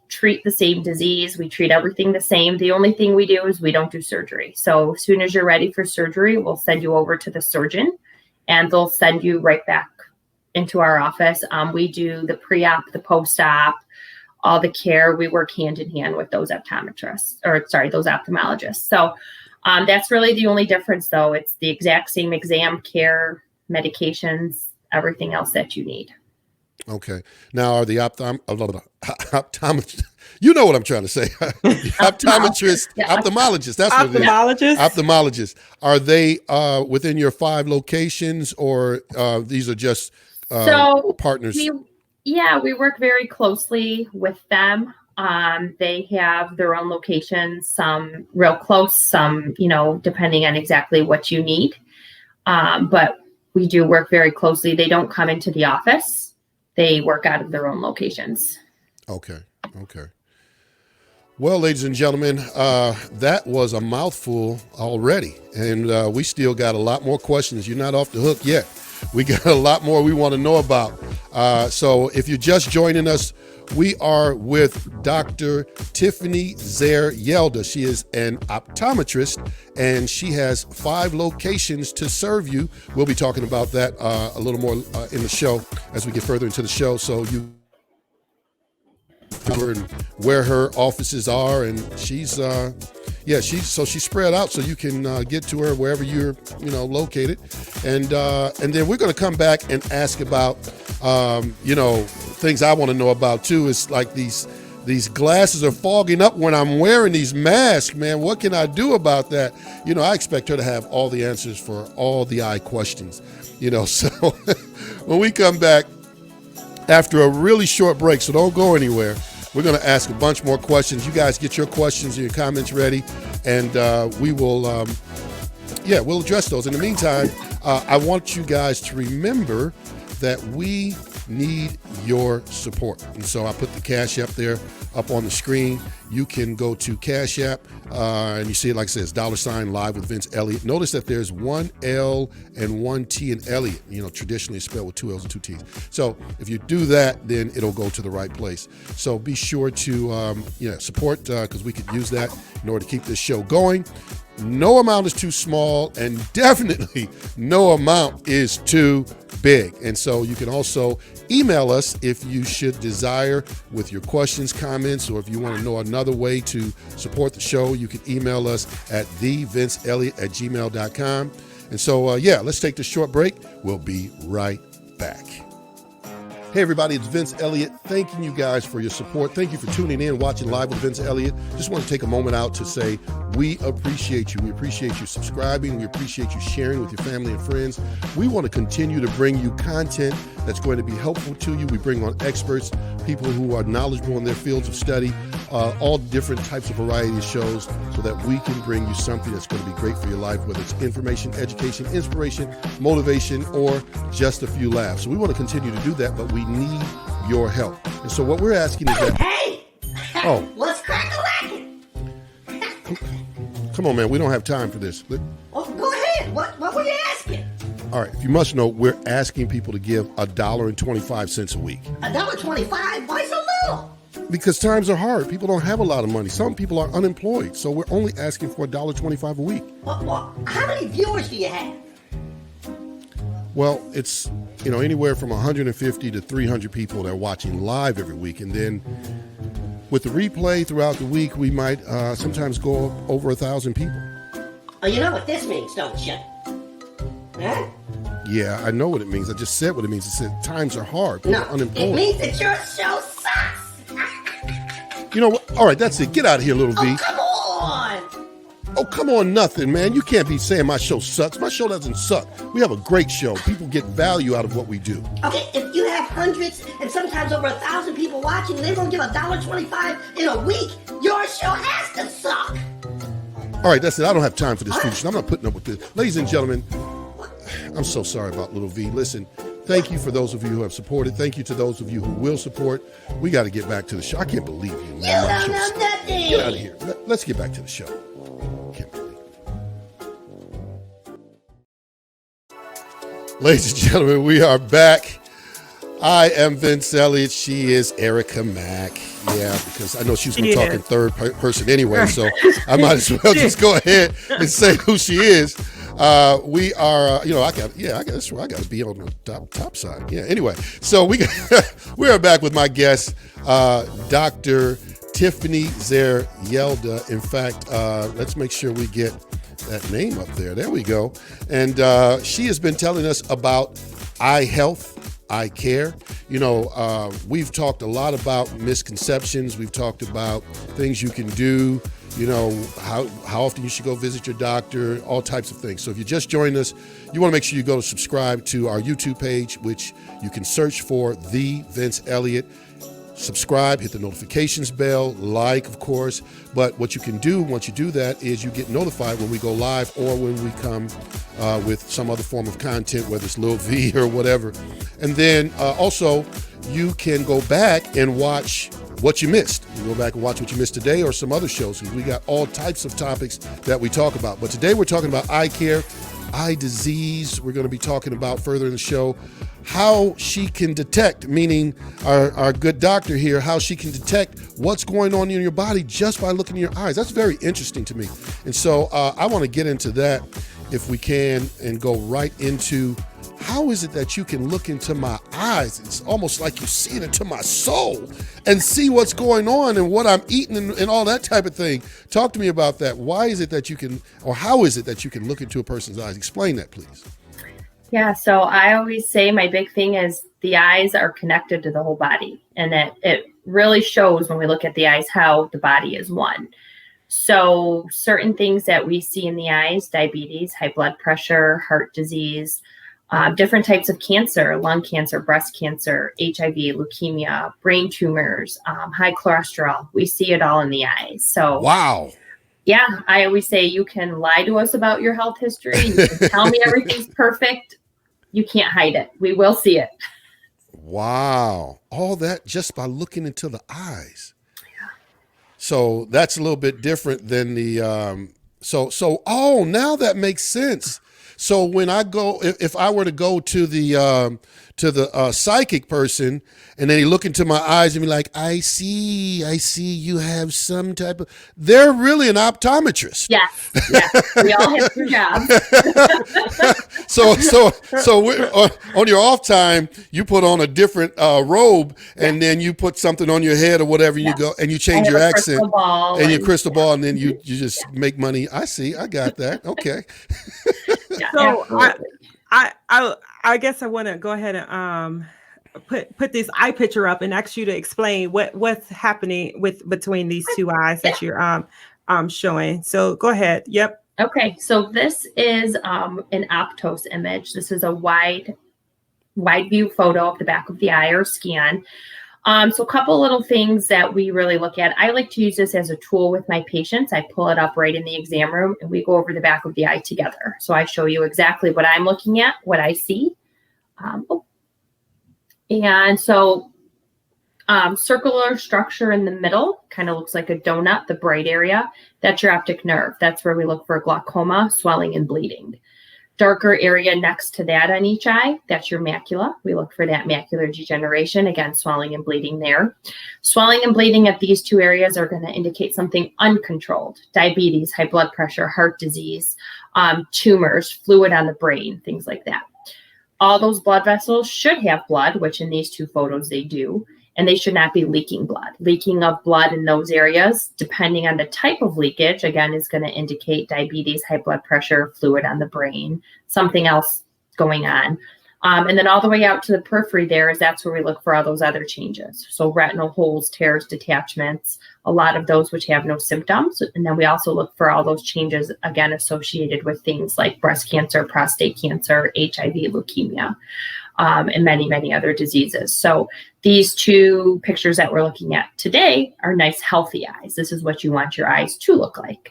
treat the same disease. We treat everything the same. The only thing we do is we don't do surgery. So as soon as you're ready for surgery, we'll send you over to the surgeon and they'll send you right back into our office. We do the pre-op, the post-op, all the care. We work hand in hand with those optometrists, those ophthalmologists. So that's really the only difference though. It's the exact same exam, care, medications, everything else that you need. Okay. Now, are the optometrists, you know what I'm trying to say. Optometrists, ophthalmologists, that's what it is. Ophthalmologists. Are they within your 5 locations or these are just partners? We work very closely with them. They have their own locations, some real close, some, depending on exactly what you need. But we do work very closely. They don't come into the office. They work out of their own locations. Okay. Well, ladies and gentlemen, that was a mouthful already. And we still got a lot more questions. You're not off the hook yet. We got a lot more we want to know about. So if you're just joining us, we are with Dr. Tiffany Zair Yelda. She is an optometrist, and she has 5 locations to serve you. We'll be talking about that a little more in the show as we get further into the show. So you and where her offices are, and she's spread out, so you can get to her wherever you're located, and then we're going to come back and ask about things I want to know about too. Is like these glasses are fogging up when I'm wearing these masks, man. What can I do about that? I expect her to have all the answers for all the eye questions, so when we come back after a really short break, so don't go anywhere, we're going to ask a bunch more questions. You guys get your questions and your comments ready, and we will, we'll address those. In the meantime, I want you guys to remember that we need your support. And so I put the Cash App there up on the screen. You can go to Cash App, and you see it like it says $ live with Vince Eliot. Notice that there's one L and one T in Eliot, traditionally spelled with 2 L's and 2 T's. So if you do that, then it'll go to the right place. So be sure to support, because we could use that in order to keep this show going. No amount is too small, and definitely no amount is too big. And so you can also email us if you should desire with your questions, comments, or if you want to know another way to support the show, you can email us at thevinceeliot@gmail.com. And so, let's take this short break. We'll be right back. Hey everybody, it's Vince Eliot. Thanking you guys for your support. Thank you for tuning in, watching Live with Vince Eliot. Just want to take a moment out to say we appreciate you. We appreciate you subscribing. We appreciate you sharing with your family and friends. We want to continue to bring you content that's going to be helpful to you. We bring on experts, people who are knowledgeable in their fields of study, all different types of variety of shows, so that we can bring you something that's going to be great for your life, whether it's information, education, inspiration, motivation, or just a few laughs. So we want to continue to do that, but we need your help. And so what we're asking is that... Hey! Oh. Let's crack a lacking. Come on, man. We don't have time for this. Oh, go ahead. What were you asking? All right. If you must know, we're asking people to give $1.25 a week. $1.25? Why so little? Because times are hard. People don't have a lot of money. Some people are unemployed. So we're only asking for $1.25 a week. Well, how many viewers do you have? Well, it's, anywhere from 150 to 300 people that are watching live every week. And then with the replay throughout the week, we might sometimes go over 1,000 people. Oh, you know what this means, don't you? Huh? Yeah, I know what it means. I just said what it means. It said times are hard. People are unemployed. It means that your show sucks. You know what? All right, that's it. Get out of here, little V. Oh, come on. Oh, come on, nothing, man. You can't be saying my show sucks. My show doesn't suck. We have a great show. People get value out of what we do. Okay, if you have hundreds and sometimes over 1,000 people watching, they're going to give $1.25 in a week. Your show has to suck. All right, that's it. I don't have time for this foolishness. I'm not putting up with this. Ladies and gentlemen, I'm so sorry about little V. Listen, thank you for those of you who have supported. Thank you to those of you who will support. We got to get back to the show. I can't believe you, man. You don't know nothing. Get out of here. Let's get back to the show. Can't believe it. Ladies and gentlemen, we are back. I am Vince Eliot. She is Erica Mack. Yeah, because I know she's going to talk in third person anyway, so I might as well just go ahead and say who she is. We are, I got to be on the top side. Yeah. Anyway, so we are back with my guest, Dr. Tiffany Zair Yelda. In fact, let's make sure we get that name up there. There we go. And she has been telling us about eye health, eye care. We've talked a lot about misconceptions. We've talked about things you can do. How often you should go visit your doctor, all types of things. So if you just joined us, you want to make sure you go to subscribe to our YouTube page, which you can search for The Vince Eliot. Subscribe, hit the notifications bell, like, of course. But what you can do once you do that is you get notified when we go live or when we come with some other form of content, whether it's Lil V or whatever. And then also you can go back and watch what you missed. You go back and watch what you missed today or some other shows, because we got all types of topics that we talk about. But today we're talking about eye care, eye disease. We're going to be talking about further in the show how she can detect, meaning our good doctor here, how she can detect what's going on in your body just by looking in your eyes. That's very interesting to me. And so I want to get into that if we can and go right into how is it that you can look into my eyes? It's almost like you see it into my soul and see what's going on and what I'm eating and all that type of thing. Talk to me about that. Why is it that you can, or how is it that you can look into a person's eyes? Explain that, please. Yeah, so I always say my big thing is the eyes are connected to the whole body, and that it really shows when we look at the eyes how the body is one. So certain things that we see in the eyes, diabetes, high blood pressure, heart disease, different types of cancer, lung cancer, breast cancer, HIV, leukemia, brain tumors, high cholesterol, we see it all in the eyes. So wow. Yeah, I always say you can lie to us about your health history. You can tell me everything's perfect. You can't hide it. We will see it. Wow. All that just by looking into the eyes. Yeah. So that's a little bit different than the, oh, now that makes sense. So when I go, if I were to go to the psychic person, and then he look into my eyes and be like, I see you have some type of, they're really an optometrist. Yes. We all have two jobs. So we're, on your off time, you put on a different robe, and then you put something on your head or whatever, and you go and you change your accent and your crystal ball, and then you just make money. I see. I got that. Okay. So I guess I want to go ahead and put this eye picture up and ask you to explain what's happening between these two eyes that you're showing. So go ahead. Yep. Okay, so this is an Optos image. This is a wide view photo of the back of the eye or scan. So a couple little things that we really look at. I like to use this as a tool with my patients. I pull it up right in the exam room and we go over the back of the eye together. So I show you exactly what I'm looking at, what I see. And so circular structure in the middle kind of looks like a donut, the bright area. That's your optic nerve. That's where we look for glaucoma, swelling, and bleeding. Darker area next to that on each eye, that's your macula. We look for that macular degeneration, again, swelling and bleeding there. Swelling and bleeding at these two areas are going to indicate something uncontrolled: diabetes, high blood pressure, heart disease, tumors, fluid on the brain, things like that. All those blood vessels should have blood, which in these two photos they do, and they should not be leaking blood. Leaking of blood in those areas, depending on the type of leakage, again, is going to indicate diabetes, high blood pressure, fluid on the brain, something else going on. And then all the way out to the periphery that's where we look for all those other changes. So retinal holes, tears, detachments, a lot of those which have no symptoms. And then we also look for all those changes, again, associated with things like breast cancer, prostate cancer, HIV, leukemia, and many, many other diseases. So these two pictures that we're looking at today are nice, healthy eyes. This is what you want your eyes to look like.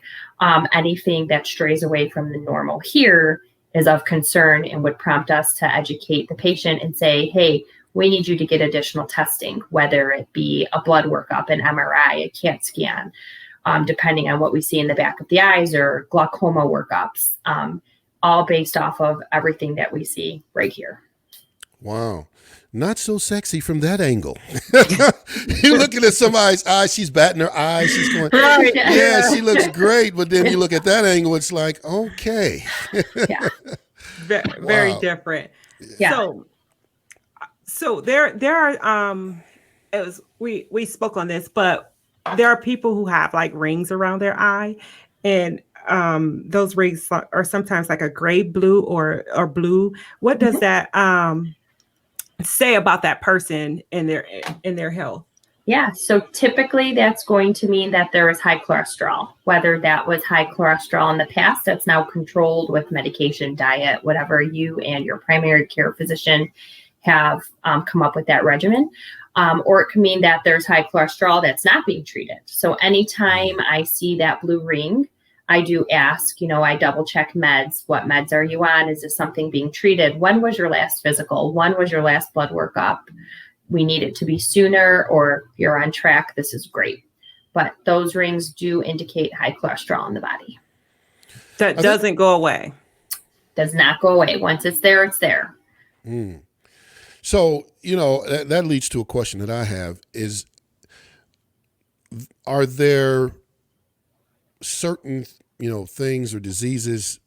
Anything that strays away from the normal here is of concern and would prompt us to educate the patient and say, hey, we need you to get additional testing, whether it be a blood workup, an MRI, a CAT scan, depending on what we see in the back of the eyes, or glaucoma workups, all based off of everything that we see right here. Wow. Not so sexy from that angle. You're looking at somebody's eyes, she's batting her eyes, she's going, yeah, she looks great. But then you look at that angle, it's like, okay. Yeah. Very different. Yeah. So there are we spoke on this, but there are people who have like rings around their eye, and those rings are sometimes like a gray blue or blue. What does that say about that person in their health? Yeah, so typically that's going to mean that there is high cholesterol, whether that was high cholesterol in the past that's now controlled with medication, diet, whatever you and your primary care physician have come up with that regimen. Or it can mean that there's high cholesterol that's not being treated. So anytime I see that blue ring, I do ask, I double check meds. What meds are you on? Is this something being treated? When was your last physical? When was your last blood workup? We need it to be sooner, or you're on track. This is great. But those rings do indicate high cholesterol in the body. That doesn't go away. Does not go away. Once it's there, it's there. Mm. So, that leads to a question that I have is, are there certain, things or diseases,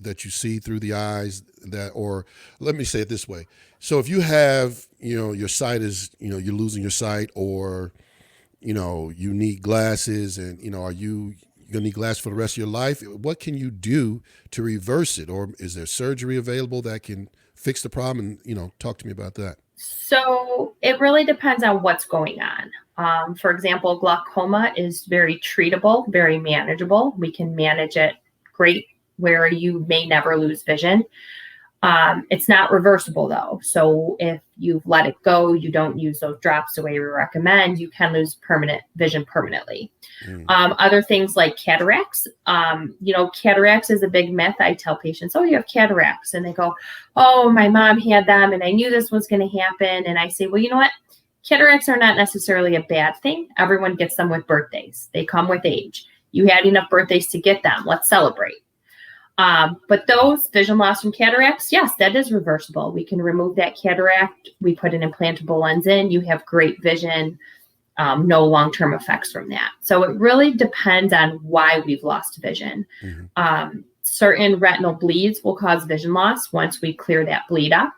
that you see through the eyes that, or let me say it this way. So if you have, your sight is, you're losing your sight, or, you need glasses, and, are you going to need glasses for the rest of your life? What can you do to reverse it? Or is there surgery available that can fix the problem? And, talk to me about that. So it really depends on what's going on. For example, glaucoma is very treatable, very manageable. We can manage it great where you may never lose vision. It's not reversible though. So if you've let it go, you don't use those drops the way we recommend, you can lose permanent vision permanently. Other things like cataracts, cataracts is a big myth. I tell patients, oh, you have cataracts. And they go, oh, my mom had them and I knew this was going to happen. And I say, well, you know what? Cataracts are not necessarily a bad thing. Everyone gets them with birthdays. They come with age. You had enough birthdays to get them. Let's celebrate. But those vision loss from cataracts, yes, that is reversible. We can remove that cataract. We put an implantable lens in. You have great vision, no long-term effects from that. So it really depends on why we've lost vision. Certain retinal bleeds will cause vision loss. Once we clear that bleed up,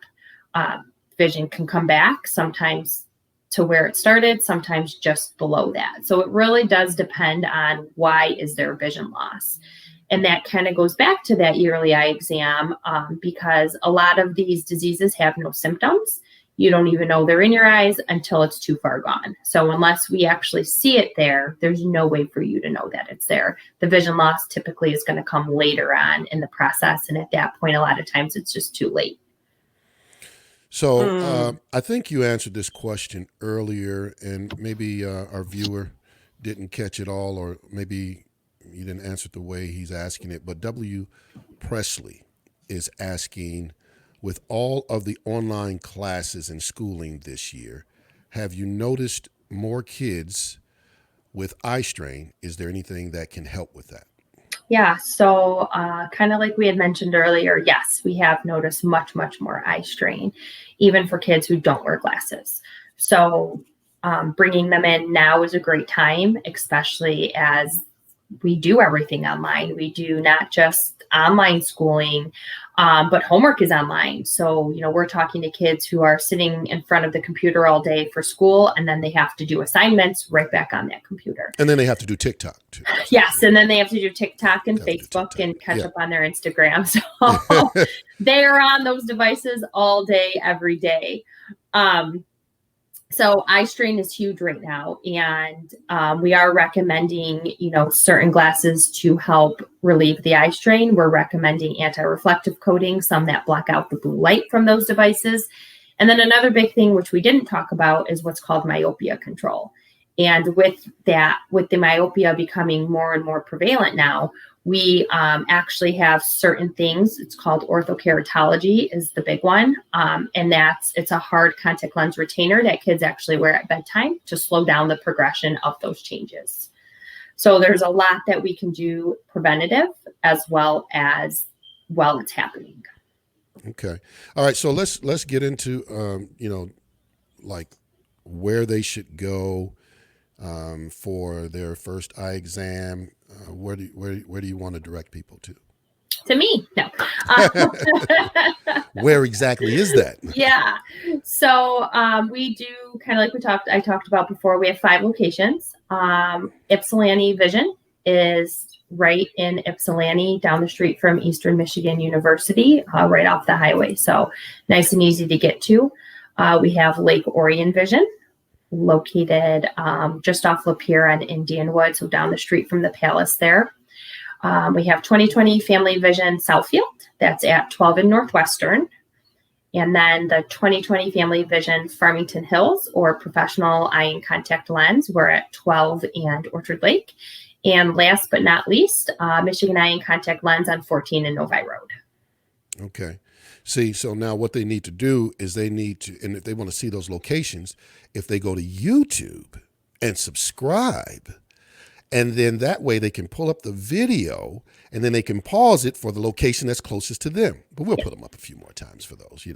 vision can come back, sometimes to where it started, sometimes just below that. So it really does depend on why is there vision loss. And that kind of goes back to that yearly eye exam, because a lot of these diseases have no symptoms. You don't even know they're in your eyes until it's too far gone. So unless we actually see it there, there's no way for you to know that it's there. The vision loss typically is going to come later on in the process. And at that point, a lot of times it's just too late. So I think you answered this question earlier, and maybe our viewer didn't catch it all, or maybe you didn't answer it the way he's asking it. But W. Presley is asking, with all of the online classes and schooling this year, have you noticed more kids with eye strain? Is there anything that can help with that? Yeah, so kind of like we had mentioned earlier, yes, we have noticed much, much more eye strain, even for kids who don't wear glasses. So bringing them in now is a great time, especially as we do everything online. We do not just online schooling, but homework is online. So, we're talking to kids who are sitting in front of the computer all day for school, and then they have to do assignments right back on that computer. And then they have to do TikTok too. Yes, and then they have to do TikTok and Facebook and catch up on their Instagram. So they are on those devices all day, every day. So eye strain is huge right now, and we are recommending, certain glasses to help relieve the eye strain. We're recommending anti-reflective coating, some that block out the blue light from those devices. And then another big thing, which we didn't talk about, is what's called myopia control. And with the myopia becoming more and more prevalent now, we actually have certain things. It's called orthokeratology is the big one. And it's a hard contact lens retainer that kids actually wear at bedtime to slow down the progression of those changes. So there's a lot that we can do preventative as well as while it's happening. Okay. All right. So let's get into, like where they should go for their first eye exam. Where do you want to direct people to? To me, no. Where exactly is that? Yeah. So we do kind of like I talked about before, we have 5 locations. Ypsilanti Vision is right in Ypsilanti, down the street from Eastern Michigan University, right off the highway. So nice and easy to get to. We have Lake Orion Vision, located just off Lapeer on Indianwood, so down the street from the Palace there. We have 2020 Family Vision Southfield, that's at 12 and Northwestern. And then the 2020 Family Vision Farmington Hills, or Professional Eye and Contact Lens, we're at 12 and Orchard Lake. And last but not least, Michigan Eye and Contact Lens on 14 and Novi Road. Okay. See, so now what they need to do is and if they want to see those locations, if they go to YouTube and subscribe, and then that way they can pull up the video and then they can pause it for the location that's closest to them. But we'll put them up a few more times for those,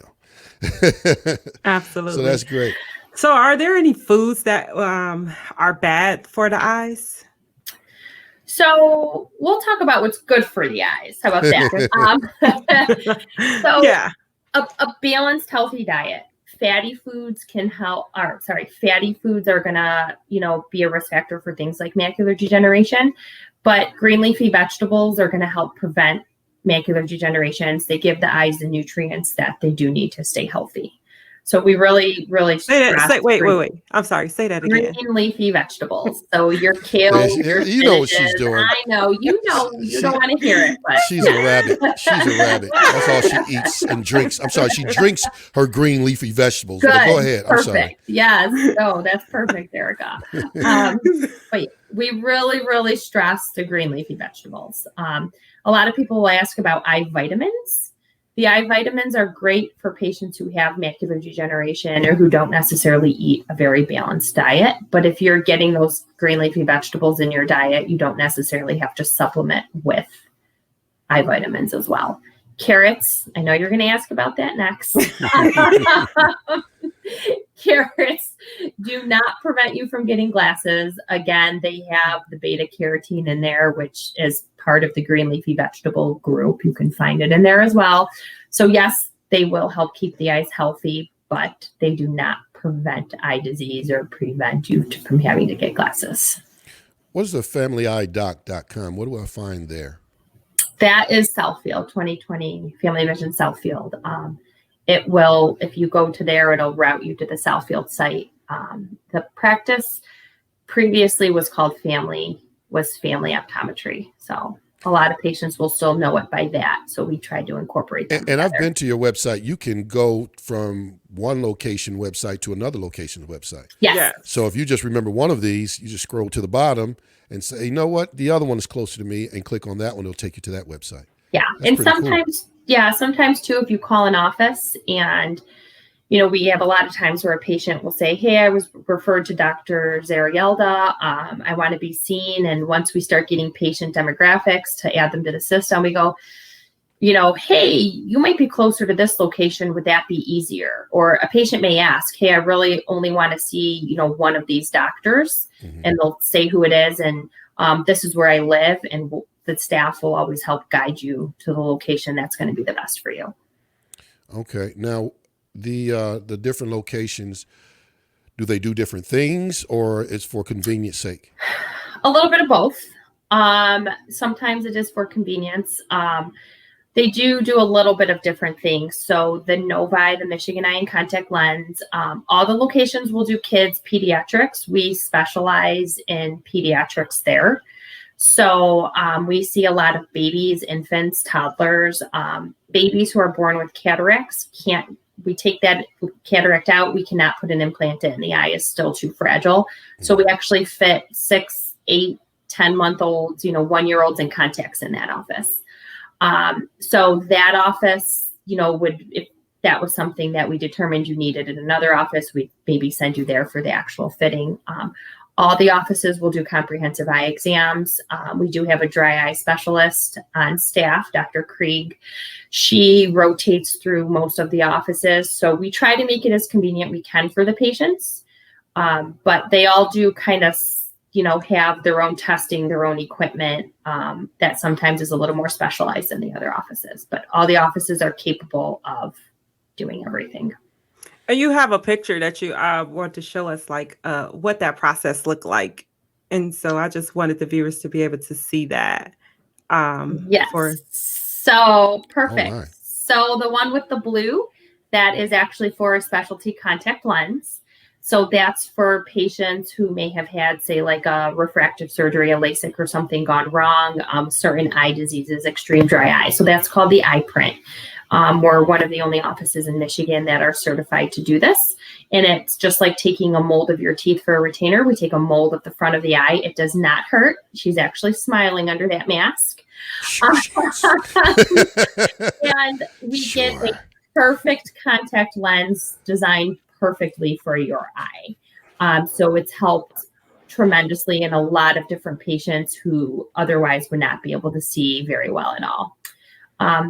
Absolutely. So that's great. So are there any foods that are bad for the eyes? So we'll talk about what's good for the eyes. How about that? So Yeah. a balanced, healthy diet. Fatty foods can help. Fatty foods are gonna, be a risk factor for things like macular degeneration. But green leafy vegetables are gonna help prevent macular degeneration. They give the eyes the nutrients that they do need to stay healthy. So we really, really wait. I'm sorry. Say that again. Green leafy vegetables. So your kale, your you know what she's doing. I know. You don't want to hear it, but she's a rabbit. She's a rabbit. That's all she eats and drinks. I'm sorry. She drinks her green leafy vegetables. Good. Go ahead. I'm Perfect. sorry. Yes. No, that's perfect, Erica. But we really, really stress the green leafy vegetables. A lot of people will ask about eye vitamins. The eye vitamins are great for patients who have macular degeneration or who don't necessarily eat a very balanced diet. But if you're getting those green leafy vegetables in your diet, you don't necessarily have to supplement with eye vitamins as well. Carrots, I know you're going to ask about that next. Carrots do not prevent you from getting glasses. Again, they have the beta carotene in there, which is part of the green leafy vegetable group. You can find it in there as well. So yes, they will help keep the eyes healthy, but they do not prevent eye disease or prevent you from having to get glasses. What is the FamilyEyeDoc.com? What do I find there? That is Southfield 2020 Family Vision Southfield. It will, if you go to there, it'll route you to the Southfield site. The practice previously was called Family Optometry. So a lot of patients will still know it by that. So we tried to incorporate them. And I've been to your website. You can go from one location website to another location's website. Yes. Yeah. So if you just remember one of these, you just scroll to the bottom and say, you know what, the other one is closer to me, and click on that one. It'll take you to that website. Yeah. That's and pretty sometimes, cool. sometimes too, if you call an office and, we have a lot of times where a patient will say, hey, I was referred to Dr. Zair Yelda. I want to be seen. And once we start getting patient demographics to add them to the system, we go, hey, you might be closer to this location. Would that be easier? Or a patient may ask, hey, I really only want to see, one of these doctors. Mm-hmm. And they'll say who it is. And this is where I live. And the staff will always help guide you to the location that's going to be the best for you. Okay. Now, the different locations, do they do different things, or it's for convenience sake? A little bit of both. Sometimes it is for convenience. They do a little bit of different things. So the Novi, the Michigan Eye and Contact Lens, all the locations will do kids pediatrics. We specialize in pediatrics there. So we see a lot of babies, infants, toddlers, babies who are born with cataracts. We take that cataract out. We cannot put an implant in. The eye is still too fragile. So we actually fit 6, 8, 10-month-olds, 1-year-olds in contacts in that office. So that office, if that was something that we determined you needed in another office, we'd maybe send you there for the actual fitting. All the offices will do comprehensive eye exams. We do have a dry eye specialist on staff, Dr. Krieg. She rotates through most of the offices. So we try to make it as convenient we can for the patients. But they all do kind of, have their own testing, their own equipment that sometimes is a little more specialized than the other offices. But all the offices are capable of doing everything. And you have a picture that you want to show us, like what that process looked like. And so I just wanted the viewers to be able to see that. Yes. So perfect. Right. So the one with the blue, that is actually for a specialty contact lens. So that's for patients who may have had, say, like a refractive surgery, a LASIK or something gone wrong, certain eye diseases, extreme dry eye. So that's called the eye print. We're one of the only offices in Michigan that are certified to do this. And it's just like taking a mold of your teeth for a retainer. We take a mold of the front of the eye. It does not hurt. She's actually smiling under that mask. And we get a perfect contact lens designed perfectly for your eye. So it's helped tremendously in a lot of different patients who otherwise would not be able to see very well at all.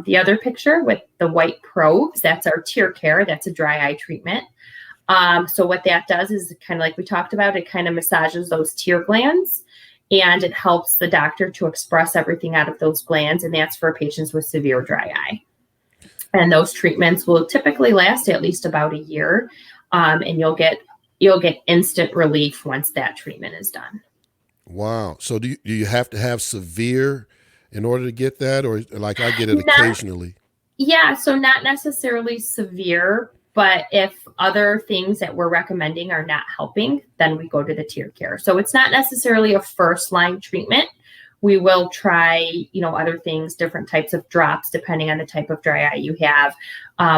The other picture with the white probes, that's our tear care. That's a dry eye treatment. So what that does is kind of like we talked about, it kind of massages those tear glands. and it helps the doctor to express everything out of those glands, and that's for patients with severe dry eye. And those treatments will typically last at least about a year, and you'll get instant relief once that treatment is done. Wow. So do you have to have severe in order to get that, or like I get it occasionally? Yeah, so not necessarily severe, but if other things that we're recommending are not helping, then we go to the tier care. So it's not necessarily a first line treatment. We will try, other things, different types of drops, depending on the type of dry eye you have,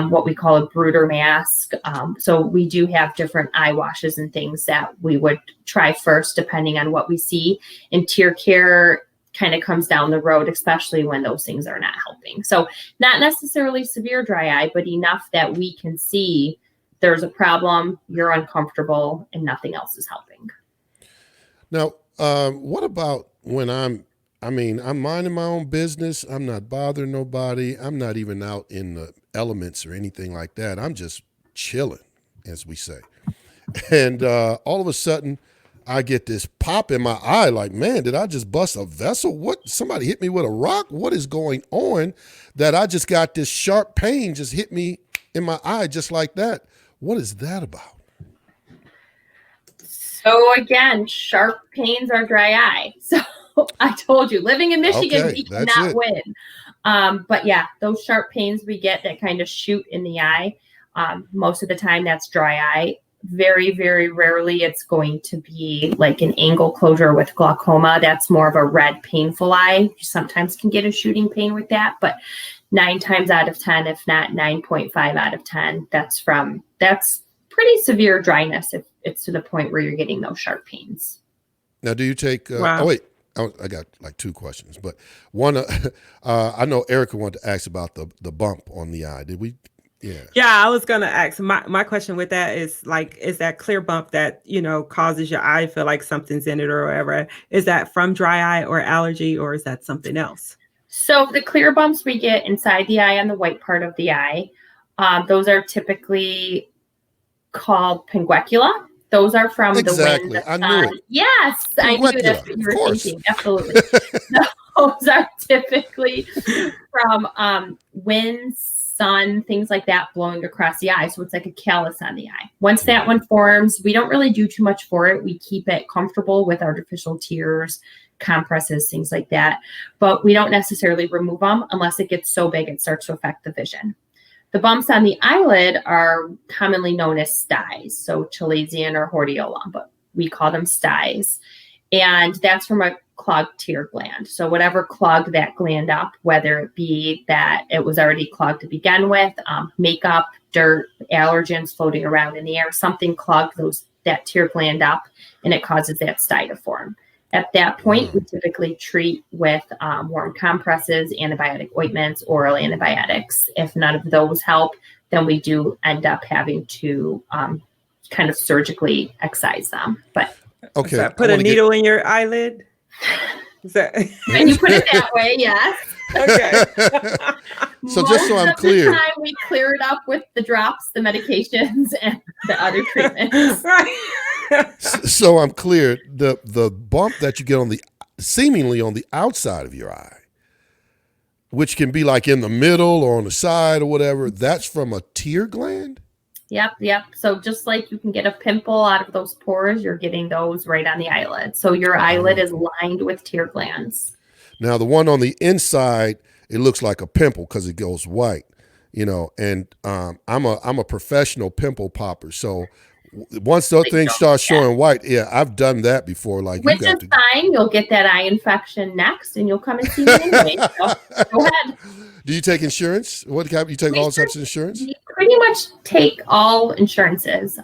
what we call a brooder mask. So we do have different eye washes and things that we would try first, depending on what we see. And tier care kind of comes down the road, especially when those things are not helping. So not necessarily severe dry eye, but enough that we can see there's a problem, you're uncomfortable, and nothing else is helping. Now, what about when I'm minding my own business. I'm not bothering nobody. I'm not even out in the elements or anything like that. I'm just chilling, as we say. And all of a sudden, I get this pop in my eye like, man, did I just bust a vessel? What? Somebody hit me with a rock? What is going on that I just got this sharp pain just hit me in my eye just like that? What is that about? So again, sharp pains are dry eye. So I told you, living in Michigan, we cannot win. But yeah, those sharp pains we get that kind of shoot in the eye, most of the time that's dry eye. Very, very rarely it's going to be like an angle closure with glaucoma. That's more of a red, painful eye. You sometimes can get a shooting pain with that, but 9 times out of 10, if not 9.5 out of 10, that's pretty severe dryness if it's to the point where you're getting those sharp pains. Now, do you take, Wow. oh wait, I got like 2 questions, but one, I know Erica wanted to ask about the bump on the eye. Did we? Yeah, I was gonna ask. My question with that is like, is that clear bump that causes your eye feel like something's in it or whatever? Is that from dry eye or allergy, or is that something else? So the clear bumps we get inside the eye on the white part of the eye, those are typically called pinguecula. Those are from the wind. The sun. I knew it. Yes, I knew that's what you were thinking. Absolutely. Those are typically from wind, sun, things like that blowing across the eye. So it's like a callus on the eye. Once that one forms, we don't really do too much for it. We keep it comfortable with artificial tears, compresses, things like that. But we don't necessarily remove them unless it gets so big it starts to affect the vision. The bumps on the eyelid are commonly known as styes, so chalazion or hordeolum, but we call them styes. And that's from a clogged tear gland. So whatever clogged that gland up, whether it be that it was already clogged to begin with, makeup, dirt, allergens floating around in the air, something clogged that tear gland up, and it causes that stye to form. At that point, we typically treat with warm compresses, antibiotic ointments, oral antibiotics. If none of those help, then we do end up having to kind of surgically excise them. But okay, put a needle in your eyelid. Is that when you put it that way, yes. Okay. So just so I'm clear, the time we clear it up with the drops, the medications, and the other treatments. Right. So I'm clear. The bump that you get seemingly on the outside of your eye, which can be like in the middle or on the side or whatever, that's from a tear gland? Yep. So just like you can get a pimple out of those pores, you're getting those right on the eyelid. So your eyelid is lined with tear glands. Now, the one on the inside, it looks like a pimple because it goes white, and I'm a professional pimple popper. So once those things start showing white, I've done that before. Like, which is fine. You'll get that eye infection next, and you'll come and see me anyway. So go ahead. Do you take insurance? What kind? You take all types of insurance? We pretty much take all insurances.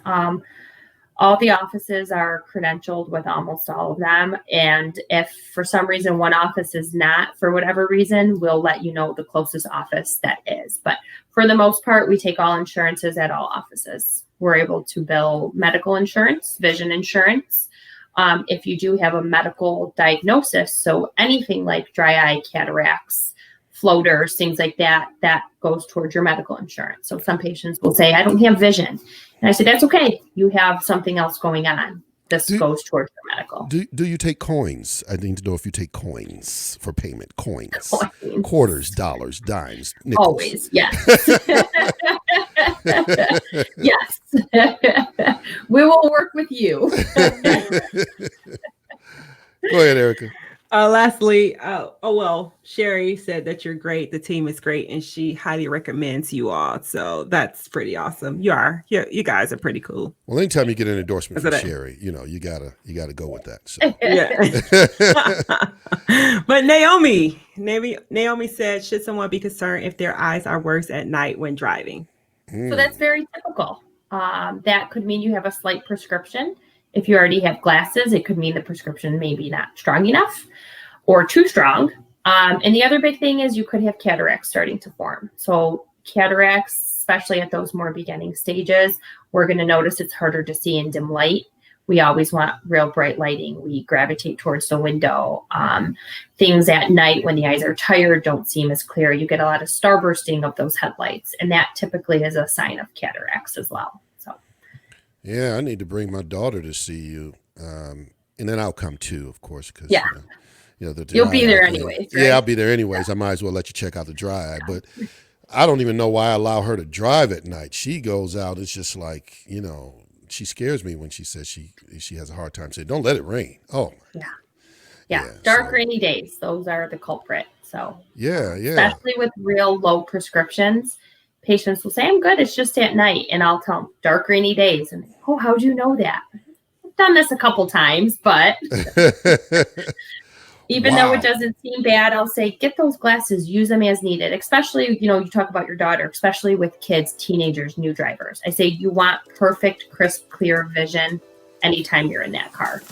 All the offices are credentialed with almost all of them. And if for some reason one office is not, for whatever reason, we'll let you know the closest office that is. But for the most part, we take all insurances at all offices. We're able to bill medical insurance, vision insurance. If you do have a medical diagnosis, so anything like dry eye, cataracts, floaters, things like that, that goes towards your medical insurance. So some patients will say, I don't have vision. And I said, that's okay. You have something else going on. this goes towards your medical. Do you take coins? I need to know if you take coins for payment. Coins. Coins. Quarters, dollars, dimes, nickels. Always, yes. Yes. We will work with you. Go ahead, Erica. Lastly, Sherry said that you're great. The team is great, and she highly recommends you all. So that's pretty awesome. You guys are pretty cool. Well, anytime you get an endorsement from Sherry, you gotta go with that. So. Yeah. But Naomi said, should someone be concerned if their eyes are worse at night when driving? So that's very typical. That could mean you have a slight prescription. If you already have glasses, it could mean the prescription may be not strong enough or too strong. And the other big thing is you could have cataracts starting to form. So cataracts, especially at those more beginning stages, we're going to notice it's harder to see in dim light. We always want real bright lighting. We gravitate towards the window. Things at night when the eyes are tired don't seem as clear. You get a lot of starbursting of those headlights. And that typically is a sign of cataracts as well. Yeah, I need to bring my daughter to see you, and then I'll come too, of course, because you'll be there anyways. Right? Yeah, I'll be there anyways. I might as well let you check out the dry eye, but I don't even know why I allow her to drive at night. She goes out. It's just like she scares me when she says she has a hard time saying, "Don't let it rain." Oh, yeah. Dark, rainy days. Those are the culprit. So especially with real low prescriptions. Patients will say, I'm good. It's just at night. And I'll tell them dark, rainy days. And how'd you know that? I've done this a couple times, but even though it doesn't seem bad, I'll say, get those glasses, use them as needed. Especially, you talk about your daughter, especially with kids, teenagers, new drivers. I say you want perfect, crisp, clear vision anytime you're in that car.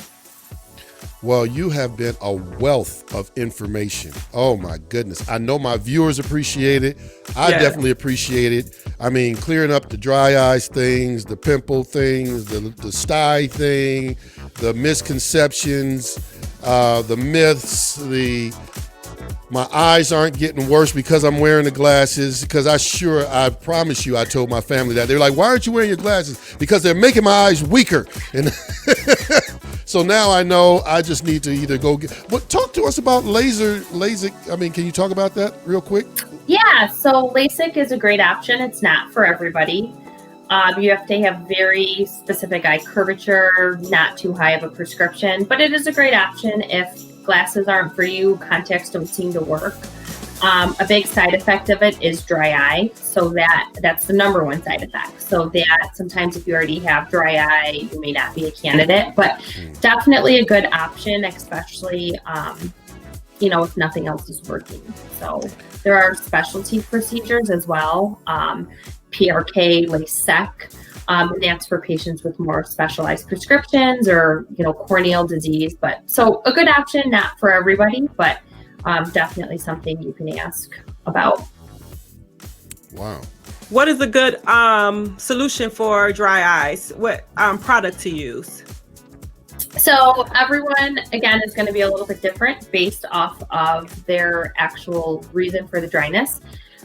Well, you have been a wealth of information. Oh, my goodness. I know my viewers appreciate it. I definitely appreciate it. I mean, clearing up the dry eyes things, the pimple things, the sty thing, the misconceptions, the myths, my eyes aren't getting worse because I'm wearing the glasses, because I promise you, I told my family that. They're like, why aren't you wearing your glasses? Because they're making my eyes weaker. And so now I know I just need to either go but talk to us about LASIK. I mean, can you talk about that real quick? Yeah, so LASIK is a great option. It's not for everybody. You have to have very specific eye curvature, not too high of a prescription, but it is a great option if glasses aren't for you, contacts don't seem to work. A big side effect of it is dry eye. So that's the number one side effect. So that sometimes if you already have dry eye, you may not be a candidate, but definitely a good option, especially, if nothing else is working. So there are specialty procedures as well. PRK, LASIK, and that's for patients with more specialized prescriptions or, corneal disease. But so a good option, not for everybody, but definitely something you can ask about. Wow. What is a good solution for dry eyes? What product to use? So everyone, again, is going to be a little bit different based off of their actual reason for the dryness.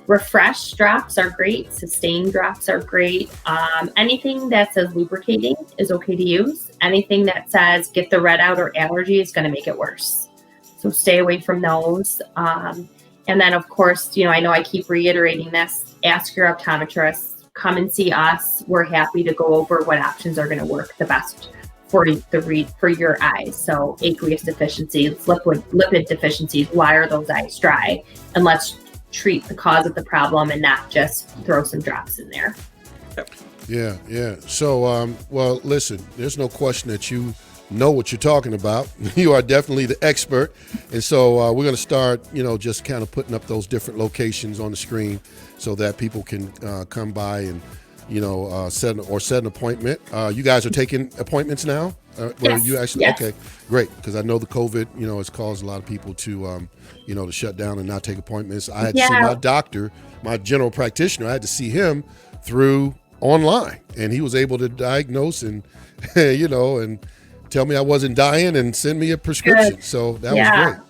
Refresh drops are great. Sustain drops are great. Anything that says lubricating is okay to use. Anything that says get the red out or allergy is going to make it worse. So stay away from those. And then, of course, I know I keep reiterating this. Ask your optometrist. Come and see us. We're happy to go over what options are going to work the best for your eyes. So aqueous deficiencies, lipid deficiencies. Why are those eyes dry? And let's treat the cause of the problem and not just throw some drops in there. Yeah. So, well, listen, there's no question that you know what you're talking about. You are definitely the expert. And so we're going to start, just kind of putting up those different locations on the screen so that people can come by and, set an appointment. You guys are taking appointments now? Yes. You actually, yes. Okay, great. Because I know the COVID, has caused a lot of people to, to shut down and not take appointments. I had to see my doctor, my general practitioner. I had to see him through online, and he was able to diagnose and, and tell me I wasn't dying and send me a prescription. Good. So that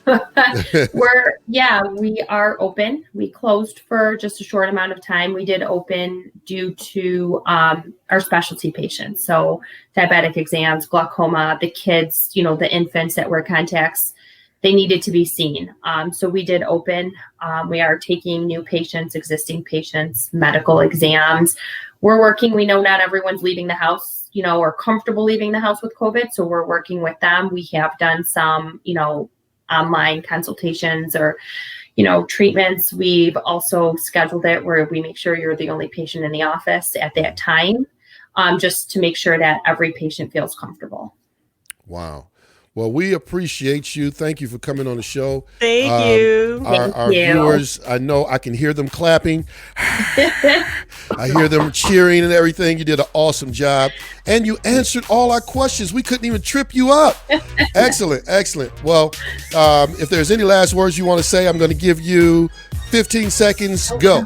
was great. We are open. We closed for just a short amount of time. We did open due to our specialty patients. So diabetic exams, glaucoma, the kids, the infants that wear contacts, they needed to be seen. So we did open. We are taking new patients, existing patients, medical exams. We're working. We know not everyone's leaving the house, or comfortable leaving the house with COVID. So we're working with them. We have done some, online consultations or, treatments. We've also scheduled it where we make sure you're the only patient in the office at that time, just to make sure that every patient feels comfortable. Wow. Well, we appreciate you. Thank you for coming on the show. Thank you. Our viewers, I know I can hear them clapping. I hear them cheering and everything. You did an awesome job. And you answered all our questions. We couldn't even trip you up. Excellent, excellent. Well, if there's any last words you want to say, I'm going to give you 15 seconds. Okay. Go.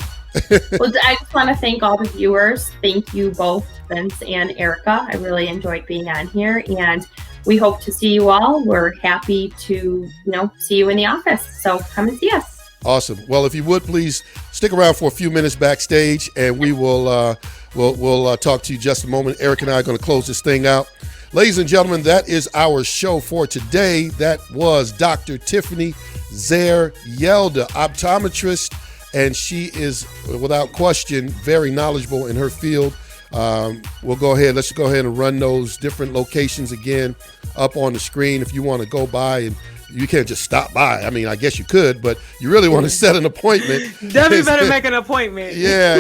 Well, I just want to thank all the viewers. Thank you both, Vince and Erica. I really enjoyed being on here, and we hope to see you all. We're happy to, see you in the office. So come and see us. Awesome. Well, if you would please stick around for a few minutes backstage, and we will we'll talk to you just a moment. Eric and I are going to close this thing out. Ladies and gentlemen, that is our show for today. That was Dr. Tiffany Zair Yelda, optometrist, and she is, without question, very knowledgeable in her field. Let's go ahead and run those different locations again up on the screen. If you want to go by, and you can't just stop by. I mean, I guess you could, but you really want to set an appointment. Definitely better make an appointment. Yeah,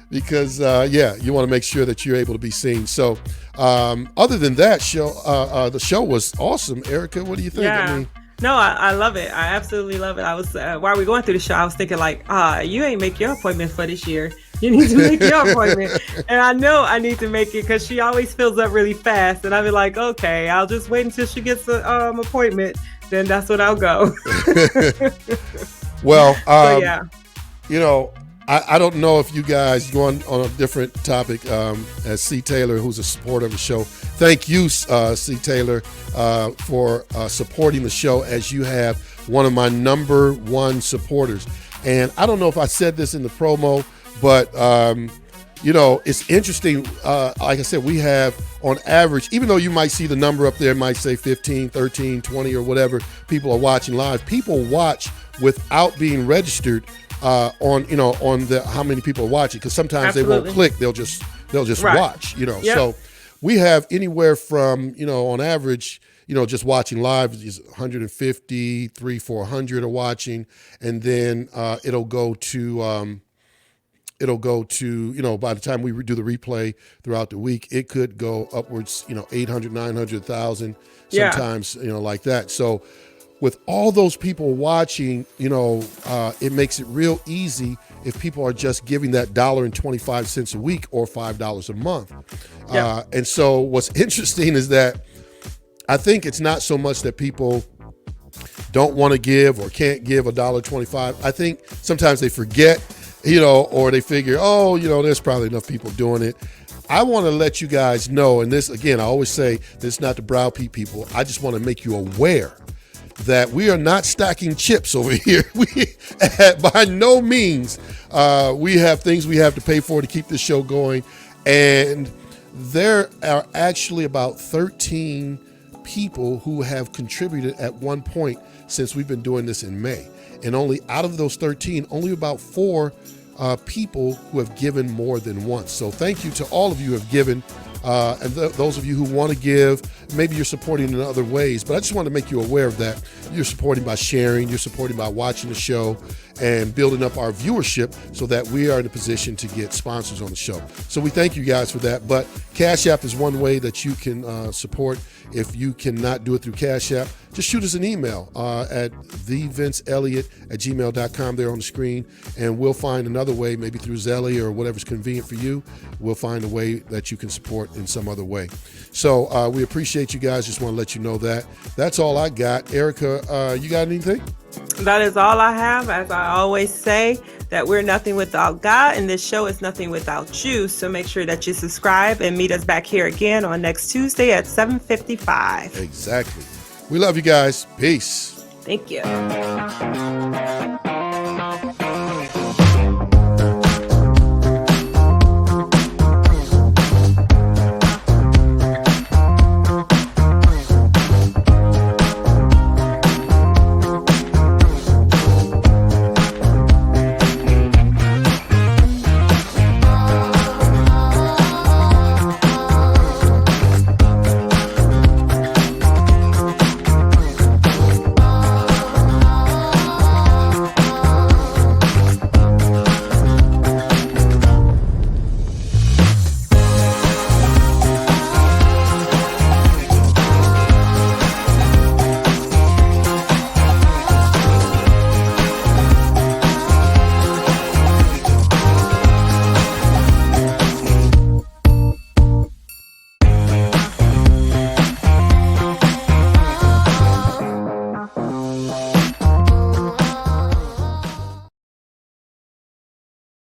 because you want to make sure that you're able to be seen. So, other than that, the show was awesome. Erica, what do you think? Yeah. No, I love it. I absolutely love it. I was while we were going through the show, I was thinking you ain't make your appointment for this year. You need to make your appointment. And I know I need to make it because she always fills up really fast. And I'll be like, okay, I'll just wait until she gets an appointment. Then that's when I'll go. Well, I don't know if you guys going on a different topic, as C. Taylor, who's a supporter of the show. Thank you, C. Taylor, for supporting the show, as you have one of my number one supporters. And I don't know if I said this in the promo, but, it's interesting. Like I said, we have on average, even though you might see the number up there, it might say 15, 13, 20 or whatever people are watching live. People watch without being registered on the how many people are watching, because sometimes Absolutely. They won't click. They'll just right. watch. Yep. So we have anywhere from on average just watching live is 150, 300, 400 are watching, and then it'll go to by the time we do the replay throughout the week, it could go upwards 800, 900,000 sometimes like that. So with all those people watching, it makes it real easy if people are just giving that $1.25 a week or $5 a month. Yeah. And so what's interesting is that I think it's not so much that people don't want to give or can't give $1.25. I think sometimes they forget, or they figure, there's probably enough people doing it. I want to let you guys know, and this, again, I always say this is not to browbeat people. I just want to make you aware that we are not stacking chips over here. By no means, we have things we have to pay for to keep this show going. And there are actually about 13 people who have contributed at one point since we've been doing this in May. And only out of those 13, only about 4 people who have given more than once. So thank you to all of you who have given. And those of you who want to give, maybe you're supporting in other ways, but I just want to make you aware of that. You're supporting by sharing, you're supporting by watching the show and building up our viewership so that we are in a position to get sponsors on the show. So we thank you guys for that. But Cash App is one way that you can support. If you cannot do it through Cash App, just shoot us an email at thevinceeliot@gmail.com there on the screen, and we'll find another way, maybe through Zelly or whatever's convenient for you. We'll find a way that you can support in some other way. So we appreciate you guys. Just want to let you know that. That's all I got. Erica, you got anything? That is all I have. As I always say, that we're nothing without God, and this show is nothing without you. So make sure that you subscribe and meet us back here again on next Tuesday at 7:55. Exactly. We love you guys. Peace. Thank you.